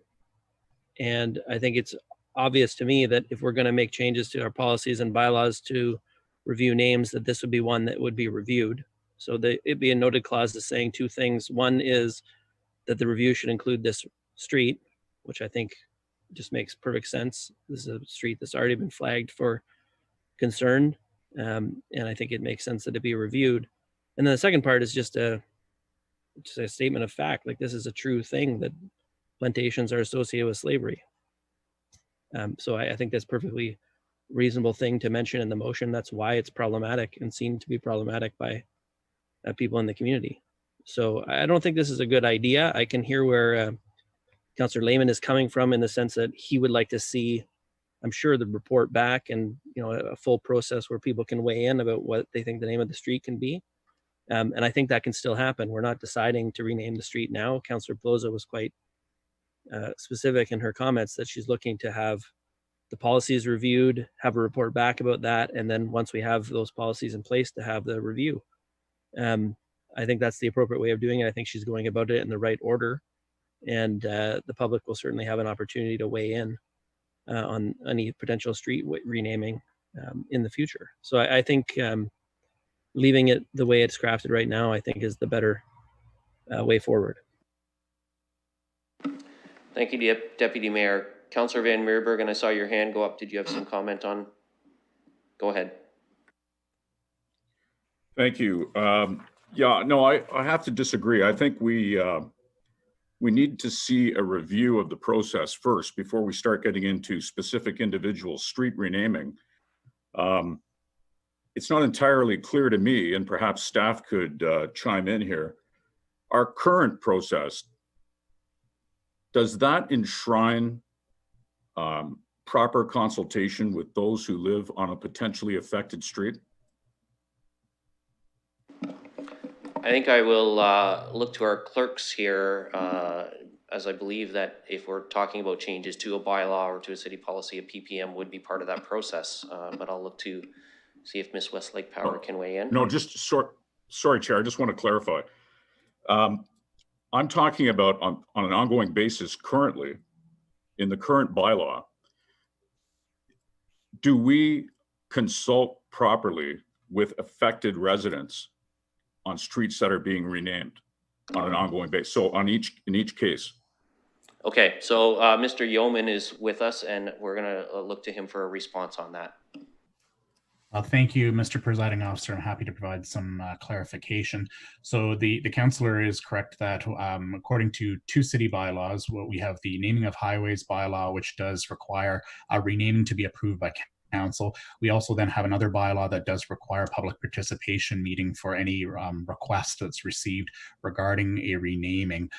And I think it's obvious to me that if we're going to make changes to our policies and bylaws to review names, that this would be one that would be reviewed. So it'd be a noted clause that's saying two things. One is that the review should include this street, which I think just makes perfect sense. This is a street that's already been flagged for concern. And I think it makes sense that it be reviewed. And then the second part is just a statement of fact. Like, this is a true thing, that plantations are associated with slavery. So I think that's perfectly reasonable thing to mention in the motion. That's why it's problematic and seen to be problematic by people in the community. So I don't think this is a good idea. I can hear where Councillor Lehman is coming from, in the sense that he would like to see, I'm sure, the report back and, you know, a full process where people can weigh in about what they think the name of the street can be. And I think that can still happen. We're not deciding to rename the street now. Councillor Ploza was quite specific in her comments that she's looking to have the policies reviewed, have a report back about that, and then once we have those policies in place, to have the review. I think that's the appropriate way of doing it. I think she's going about it in the right order, and the public will certainly have an opportunity to weigh in on any potential street renaming in the future. So I think leaving it the way it's crafted right now, I think, is the better way forward. Thank you, Deputy Mayor. Councillor Van Meerbergen, I saw your hand go up. Did you have some comment on? Go ahead. Thank you. Yeah, no, I have to disagree. I think we need to see a review of the process first before we start getting into specific individual street renaming. It's not entirely clear to me, and perhaps staff could chime in here. Our current process, does that enshrine proper consultation with those who live on a potentially affected street? I think I will look to our clerks here, as I believe that if we're talking about changes to a bylaw or to a city policy, a PPM would be part of that process. But I'll look to see if Ms. Westlake Power can weigh in. No, just sorry, Chair, I just want to clarify. I'm talking about on an ongoing basis currently, in the current bylaw, do we consult properly with affected residents on streets that are being renamed on an ongoing basis? So in each case. Okay, so Mr. Yeoman is with us, and we're gonna look to him for a response on that. Thank you, Mr. Presiding Officer. I'm happy to provide some clarification. So the councillor is correct that according to two city bylaws, we have the naming of highways bylaw, which does require renaming to be approved by council. We also then have another bylaw that does require public participation meeting for any request that's received regarding a renaming.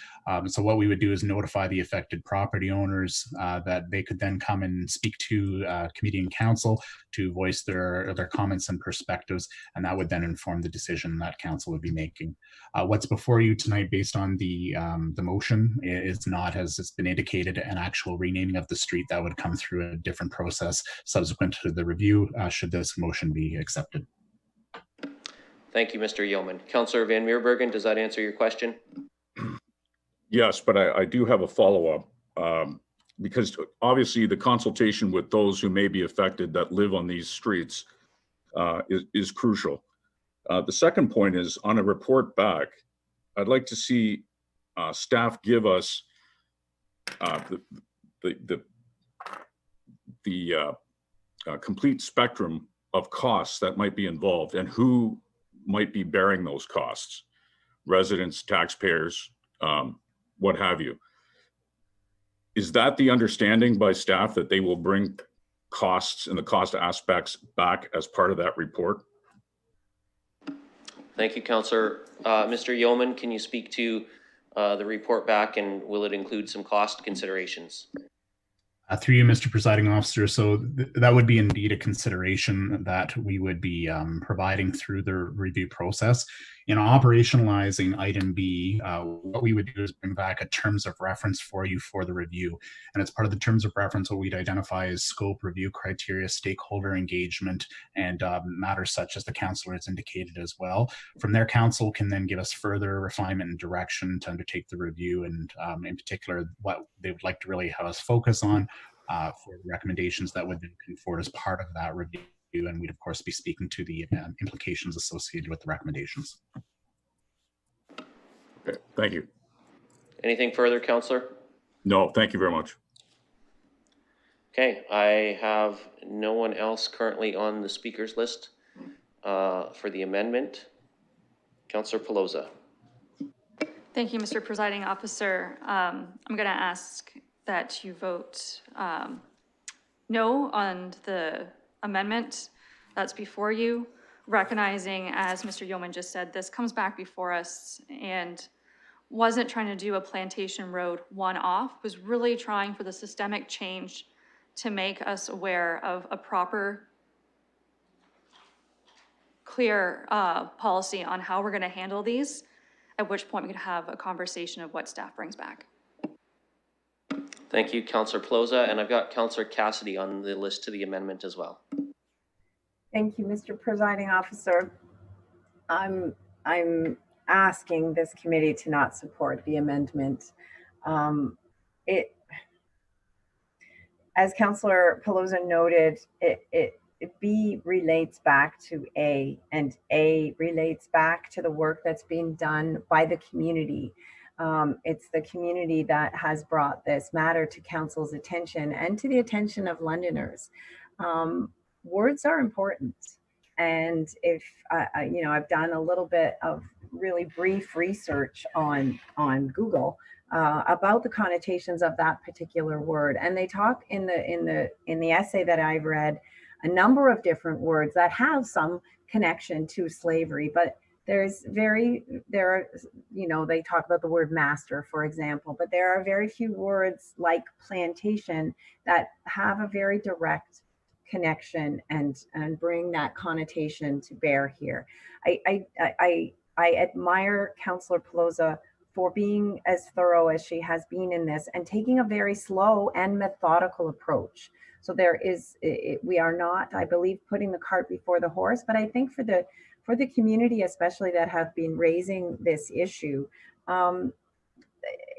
So what we would do is notify the affected property owners that they could then come and speak to committee and council to voice their comments and perspectives, and that would then inform the decision that council would be making. What's before you tonight based on the motion is not, as it's been indicated, an actual renaming of the street. That would come through a different process subsequent to the review, should this motion be accepted. Thank you, Mr. Yeoman. Councillor Van Meerbergen, does that answer your question? Yes, but I do have a follow-up, because obviously the consultation with those who may be affected that live on these streets is crucial. The second point is on a report back, I'd like to see staff give us the complete spectrum of costs that might be involved and who might be bearing those costs, residents, taxpayers, what have you. Is that the understanding by staff, that they will bring costs and the cost aspects back as part of that report? Thank you, Councillor. Mr. Yeoman, can you speak to the report back, and will it include some cost considerations? Through you, Mr. Presiding Officer. So that would be indeed a consideration that we would be providing through the review process. In operationalizing item B, what we would do is bring back a terms of reference for you for the review. And as part of the terms of reference, what we'd identify is scope, review criteria, stakeholder engagement, and matters such as the councillor has indicated as well. From there, council can then give us further refinement and direction to undertake the review, and in particular, what they would like to really have us focus on for recommendations that would then come forward as part of that review. And we'd of course be speaking to the implications associated with the recommendations. Okay, thank you. Anything further, Councillor? No, thank you very much. Okay, I have no one else currently on the speakers list for the amendment. Councillor Pelosa. Thank you, Mr. Presiding Officer. I'm going to ask that you vote no on the amendment that's before you, recognizing, as Mr. Yeoman just said, this comes back before us and wasn't trying to do a Plantation Road one-off, was really trying for the systemic change to make us aware of a proper, clear policy on how we're going to handle these, at which point we could have a conversation of what staff brings back. Thank you, Councillor Pelosa, and I've got Councillor Cassidy on the list to the amendment as well. Thank you, Mr. Presiding Officer. I'm asking this committee to not support the amendment. As Councillor Pelosa noted, B relates back to A, and A relates back to the work that's being done by the community. It's the community that has brought this matter to council's attention and to the attention of Londoners. Words are important. And if, I've done a little bit of really brief research on Google about the connotations of that particular word. And they talk in the essay that I read, a number of different words that have some connection to slavery, but they talk about the word master, for example, but there are very few words like plantation that have a very direct connection and bring that connotation to bear here. I admire Councillor Pelosa for being as thorough as she has been in this and taking a very slow and methodical approach. So we are not, I believe, putting the cart before the horse, but I think for the community, especially that have been raising this issue,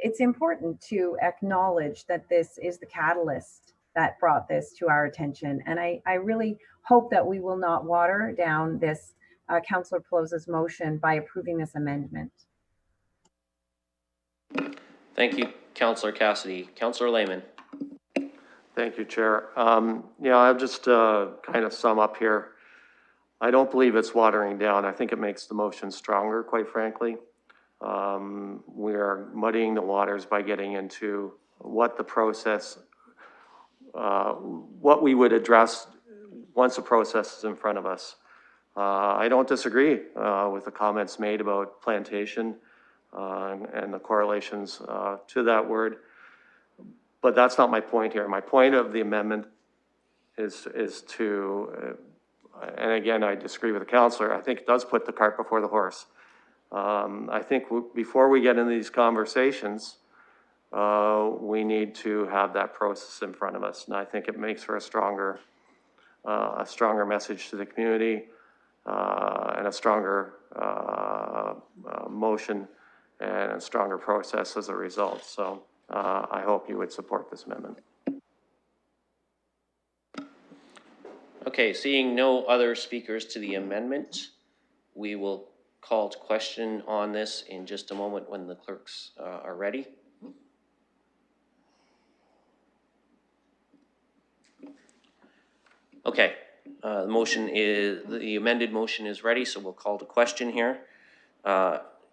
it's important to acknowledge that this is the catalyst that brought this to our attention. And I really hope that we will not water down this Councillor Pelosa's motion by approving this amendment. Thank you, Councillor Cassidy. Councillor Lehman. Thank you, Chair. I'll just kind of sum up here. I don't believe it's watering down. I think it makes the motion stronger, quite frankly. We are muddying the waters by getting into what the process, what we would address once the process is in front of us. I don't disagree with the comments made about plantation and the correlations to that word, but that's not my point here. My point of the amendment is to, and again, I disagree with the councillor, I think it does put the cart before the horse. I think before we get into these conversations, we need to have that process in front of us. And I think it makes for a stronger message to the community and a stronger motion and a stronger process as a result. So I hope you would support this amendment. Okay, seeing no other speakers to the amendment, we will call to question on this in just a moment when the clerks are ready. Okay, the amended motion is ready, so we'll call to question here.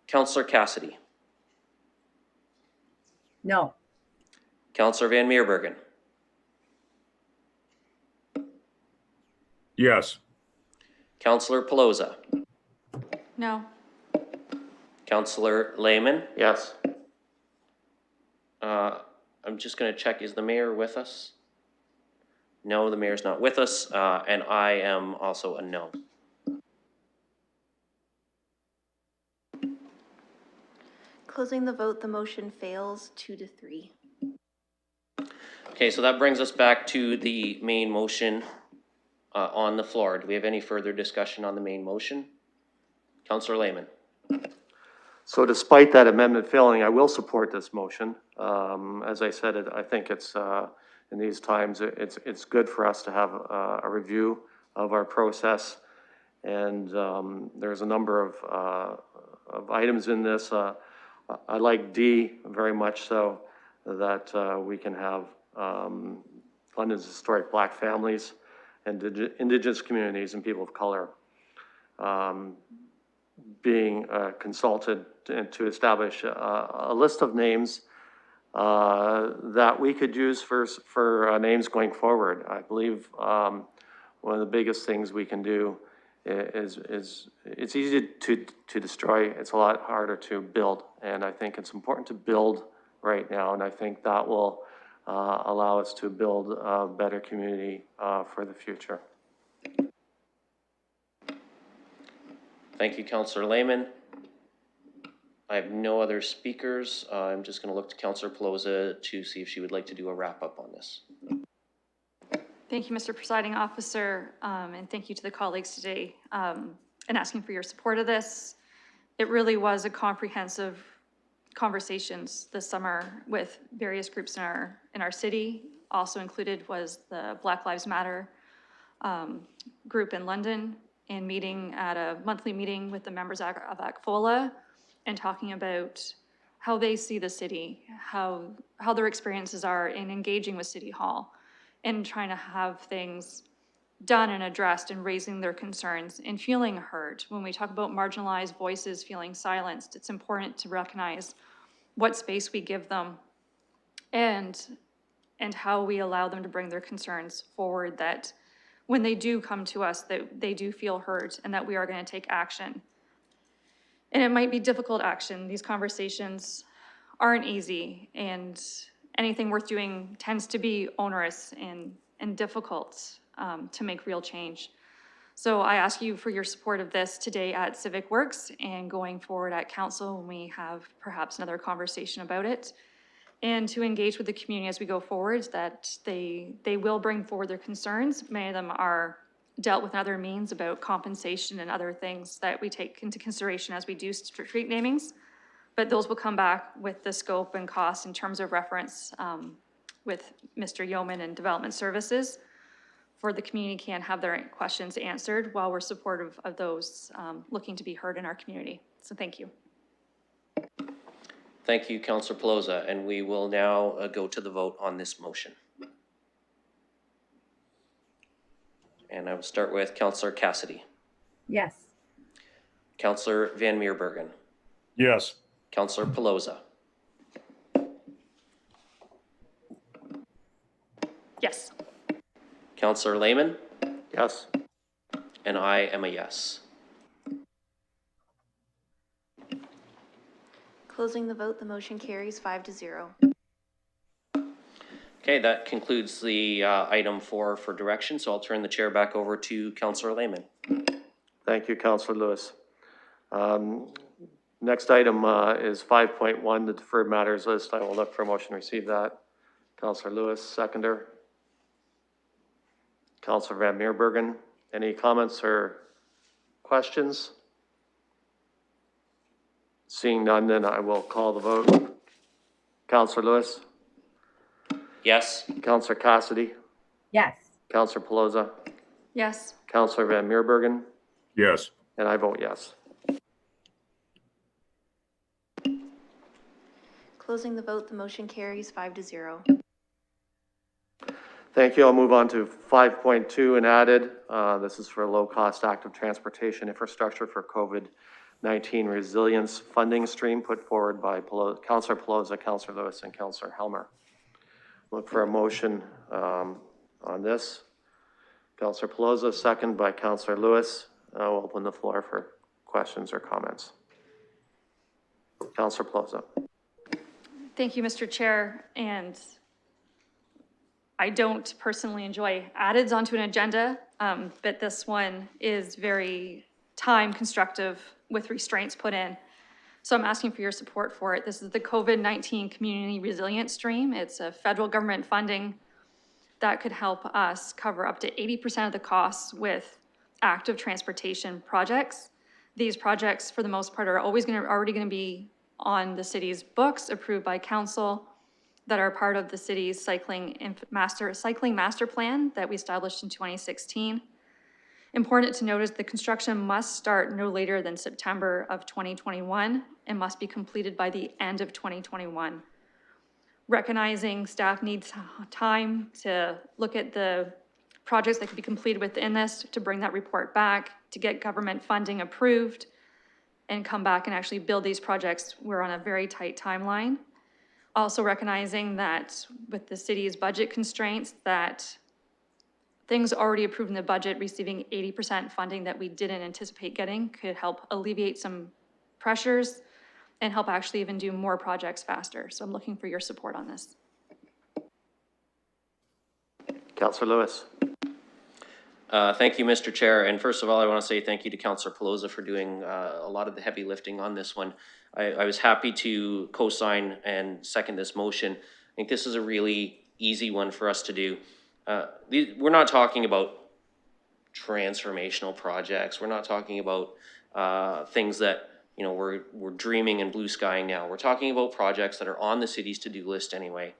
Councillor Cassidy. No. Councillor Van Meerbergen. Yes. Councillor Pelosa. No. Councillor Lehman. Yes. I'm just going to check, is the mayor with us? No, the mayor's not with us, and I am also a no. Closing the vote, the motion fails 2-3. Okay, so that brings us back to the main motion on the floor. Do we have any further discussion on the main motion? Councillor Lehman. So despite that amendment failing, I will support this motion. As I said, I think it's in these times, it's good for us to have a review of our process. And there's a number of items in this. I like D very much so, that we can have London's historic Black families and Indigenous communities and people of color being consulted to establish a list of names that we could use for names going forward. I believe one of the biggest things we can do is it's easy to destroy. It's a lot harder to build, and I think it's important to build right now, and I think that will allow us to build a better community for the future. Thank you, Councillor Lehman. I have no other speakers. I'm just going to look to Councillor Pelosa to see if she would like to do a wrap up on this. Thank you, Mr. Presiding Officer, and thank you to the colleagues today in asking for your support of this. It really was a comprehensive conversations this summer with various groups in our city. Also included was the Black Lives Matter group in London, and meeting at a monthly meeting with the members of ACFOLA and talking about how they see the city, how their experiences are in engaging with City Hall and trying to have things done and addressed and raising their concerns and feeling heard. When we talk about marginalized voices feeling silenced, it's important to recognize what space we give them and how we allow them to bring their concerns forward, that when they do come to us, that they do feel heard and that we are going to take action. And it might be difficult action. These conversations aren't easy, and anything worth doing tends to be onerous and difficult to make real change. So I ask you for your support of this today at Civic Works and going forward at council when we have perhaps another conversation about it, and to engage with the community as we go forward, that they will bring forward their concerns. Many of them are dealt with in other means about compensation and other things that we take into consideration as we do street namings, but those will come back with the scope and cost in terms of reference with Mr. Yeoman and Development Services, for the community can have their questions answered while we're supportive of those looking to be heard in our community. So thank you. Thank you, Councillor Pelosa, and we will now go to the vote on this motion. And I will start with Councillor Cassidy. Yes. Councillor Van Meerbergen. Yes. Councillor Pelosa. Yes. Councillor Lehman. Yes. And I am a yes. Closing the vote, the motion carries 5-0. Okay, that concludes the item 4 for direction, so I'll turn the chair back over to Councillor Lehman. Thank you, Councillor Lewis. Next item is 5.1, the deferred matters list. I will look for a motion to receive that. Councillor Lewis, seconder. Councillor Van Meerbergen, any comments or questions? Seeing none, then I will call the vote. Councillor Lewis? Yes. Councillor Cassidy? Yes. Councillor Pelosa? Yes. Councillor Van Meerbergen? Yes. And I vote yes. Closing the vote, the motion carries 5-0. Thank you. I'll move on to 5.2 and added. This is for low-cost active transportation infrastructure for COVID-19 resilience funding stream put forward by Councillor Pelosa, Councillor Lewis, and Councillor Helmer. Look for a motion on this. Councillor Pelosa, second by Councillor Lewis. I'll open the floor for questions or comments. Councillor Pelosa. Thank you, Mr. Chair. And I don't personally enjoy addeds onto an agenda, but this one is very time constructive with restraints put in. So I'm asking for your support for it. This is the COVID-19 Community Resilience Stream. It's a federal government funding that could help us cover up to 80% of the costs with active transportation projects. These projects, for the most part, are already going to be on the city's books, approved by council, that are part of the city's cycling master plan that we established in 2016. Important to note is the construction must start no later than September of 2021 and must be completed by the end of 2021. Recognizing staff needs time to look at the projects that could be completed within this, to bring that report back, to get government funding approved, and come back and actually build these projects. We're on a very tight timeline. Also recognizing that with the city's budget constraints, that things already approved in the budget, receiving 80% funding that we didn't anticipate getting could help alleviate some pressures and help actually even do more projects faster. So I'm looking for your support on this. Councillor Lewis. Thank you, Mr. Chair. And first of all, I want to say thank you to Councillor Pelosa for doing a lot of the heavy lifting on this one. I was happy to co-sign and second this motion. I think this is a really easy one for us to do. We're not talking about transformational projects. We're not talking about things that, you know, we're dreaming and blue skying now. We're talking about projects that are on the city's to-do list anyway,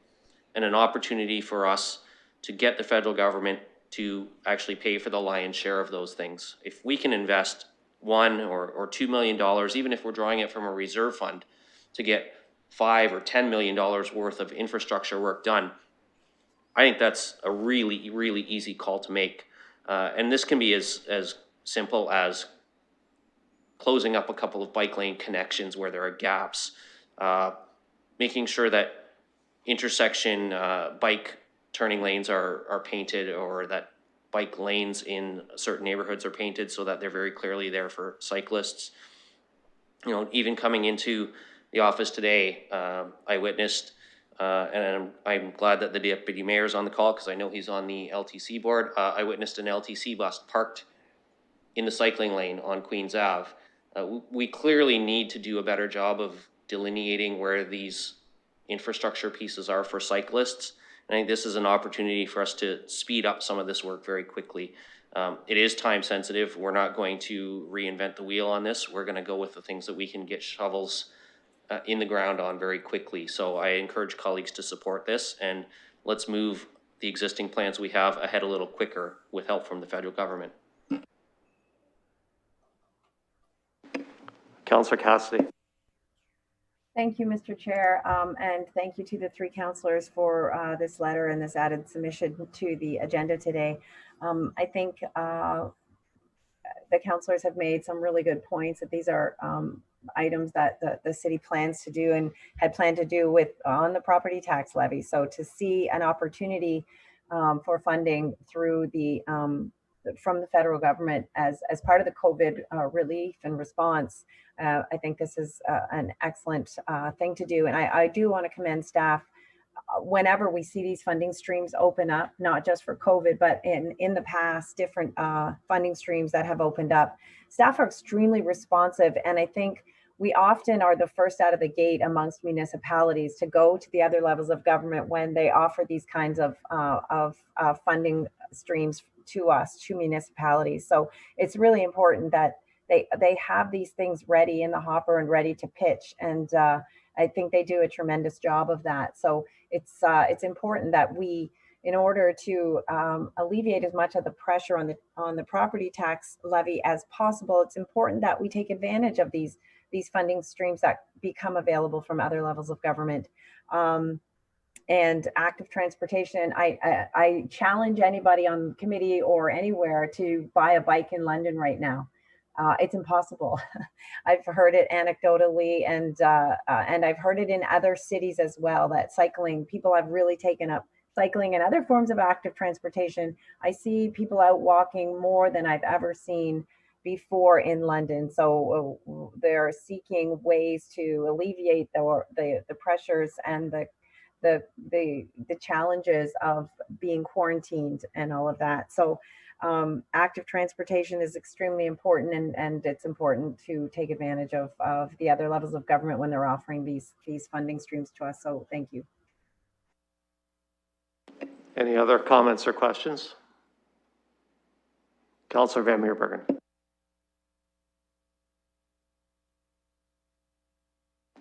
and an opportunity for us to get the federal government to actually pay for the lion's share of those things. If we can invest $1 or $2 million, even if we're drawing it from a reserve fund, to get $5 or $10 million worth of infrastructure work done. I think that's a really, really easy call to make. And this can be as simple as closing up a couple of bike lane connections where there are gaps, making sure that intersection bike turning lanes are painted, or that bike lanes in certain neighborhoods are painted so that they're very clearly there for cyclists. You know, even coming into the office today, I witnessed, and I'm glad that the deputy mayor's on the call because I know he's on the LTC board. I witnessed an LTC bus parked in the cycling lane on Queens Ave. We clearly need to do a better job of delineating where these infrastructure pieces are for cyclists. And I think this is an opportunity for us to speed up some of this work very quickly. It is time sensitive. We're not going to reinvent the wheel on this. We're going to go with the things that we can get shovels in the ground on very quickly. So I encourage colleagues to support this, and let's move the existing plans we have ahead a little quicker with help from the federal government. Councillor Cassidy. Thank you, Mr. Chair, and thank you to the three councillors for this letter and this added submission to the agenda today. I think the councillors have made some really good points that these are items that the city plans to do and had planned to do with on the property tax levy. So to see an opportunity for funding through the from the federal government as part of the COVID relief and response, I think this is an excellent thing to do. And I do want to commend staff whenever we see these funding streams open up, not just for COVID, but in the past, different funding streams that have opened up. Staff are extremely responsive, and I think we often are the first out of the gate amongst municipalities to go to the other levels of government when they offer these kinds of funding streams to us, to municipalities. So it's really important that they have these things ready in the hopper and ready to pitch. And I think they do a tremendous job of that. So it's important that we, in order to alleviate as much of the pressure on the property tax levy as possible, it's important that we take advantage of these funding streams that become available from other levels of government. And active transportation, I challenge anybody on committee or anywhere to buy a bike in London right now. It's impossible. I've heard it anecdotally, and I've heard it in other cities as well, that cycling, people have really taken up cycling and other forms of active transportation. I see people out walking more than I've ever seen before in London. So they're seeking ways to alleviate the pressures and the challenges of being quarantined and all of that. So active transportation is extremely important, and it's important to take advantage of the other levels of government when they're offering these funding streams to us. So thank you. Any other comments or questions? Councillor Van Meerbergen.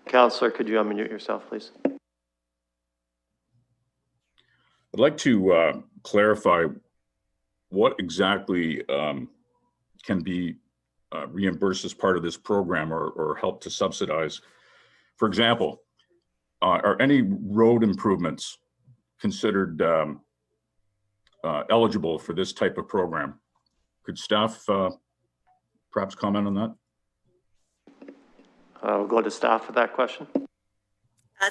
Councillor, could you unmute yourself, please? I'd like to clarify what exactly can be reimbursed as part of this program or help to subsidize. For example, are any road improvements considered eligible for this type of program? Could staff perhaps comment on that? We'll go to staff for that question.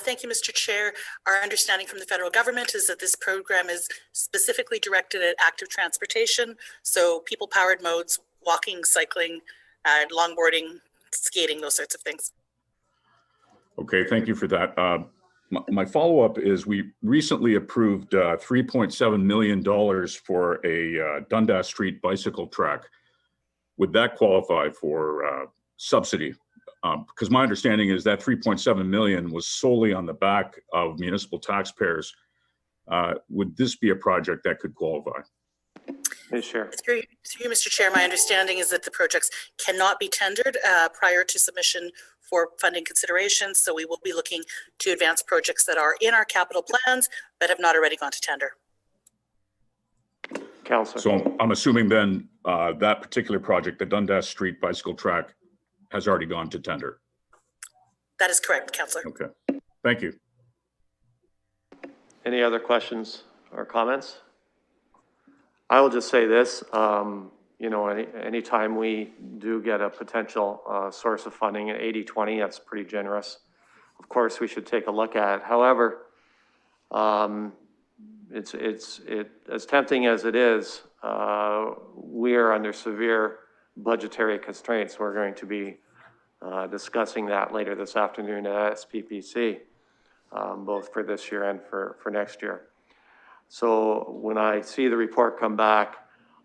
Thank you, Mr. Chair. Our understanding from the federal government is that this program is specifically directed at active transportation, so people-powered modes, walking, cycling, longboarding, skating, those sorts of things. Okay, thank you for that. My follow-up is we recently approved $3.7 million for a Dundas Street bicycle track. Would that qualify for subsidy? Because my understanding is that 3.7 million was solely on the back of municipal taxpayers. Would this be a project that could qualify? Ms. Chair. Through you, Mr. Chair, my understanding is that the projects cannot be tendered prior to submission for funding considerations. So we will be looking to advance projects that are in our capital plans but have not already gone to tender. Councillor. So I'm assuming then that particular project, the Dundas Street bicycle track, has already gone to tender. That is correct, Councillor. Okay, Thank you. Any other questions or comments? I will just say this, you know, anytime we do get a potential as funding at 80-20, that's pretty generous. Of course, we should take a look at it. However, it's as tempting as it is, we are under severe budgetary constraints. We're going to be discussing that later this afternoon at SPPC, both for this year and for next year. So when I see the report come back,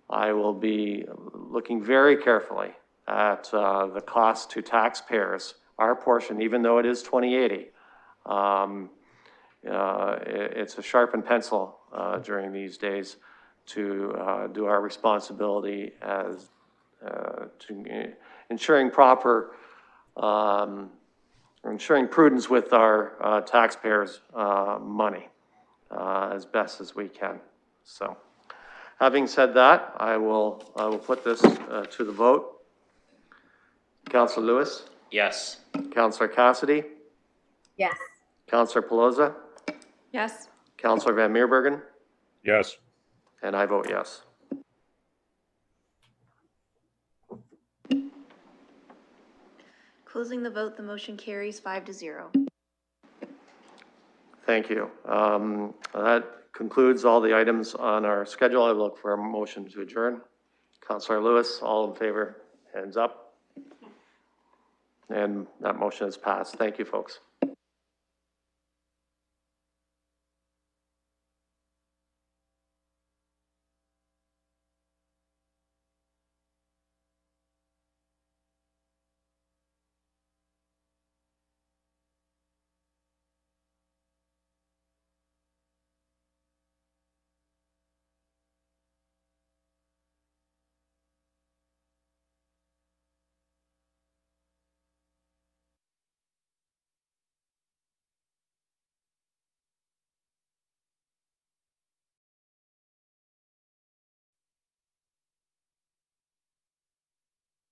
I will be looking very carefully at the cost to taxpayers, our portion, even though it is 2080. It's a sharpened pencil during these days to do our responsibility as to ensuring ensuring prudence with our taxpayers' money as best as we can. So, having said that, I will put this to the vote. Councillor Lewis? Yes. Councillor Cassidy? Yes. Councillor Pelosa? Yes. Councillor Van Meerbergen? Yes. And I vote yes. Closing the vote, the motion carries 5-0. Thank you. That concludes all the items on our schedule. I look for a motion to adjourn. Councillor Lewis, all in favor, hands up. And that motion is passed. Thank you, folks.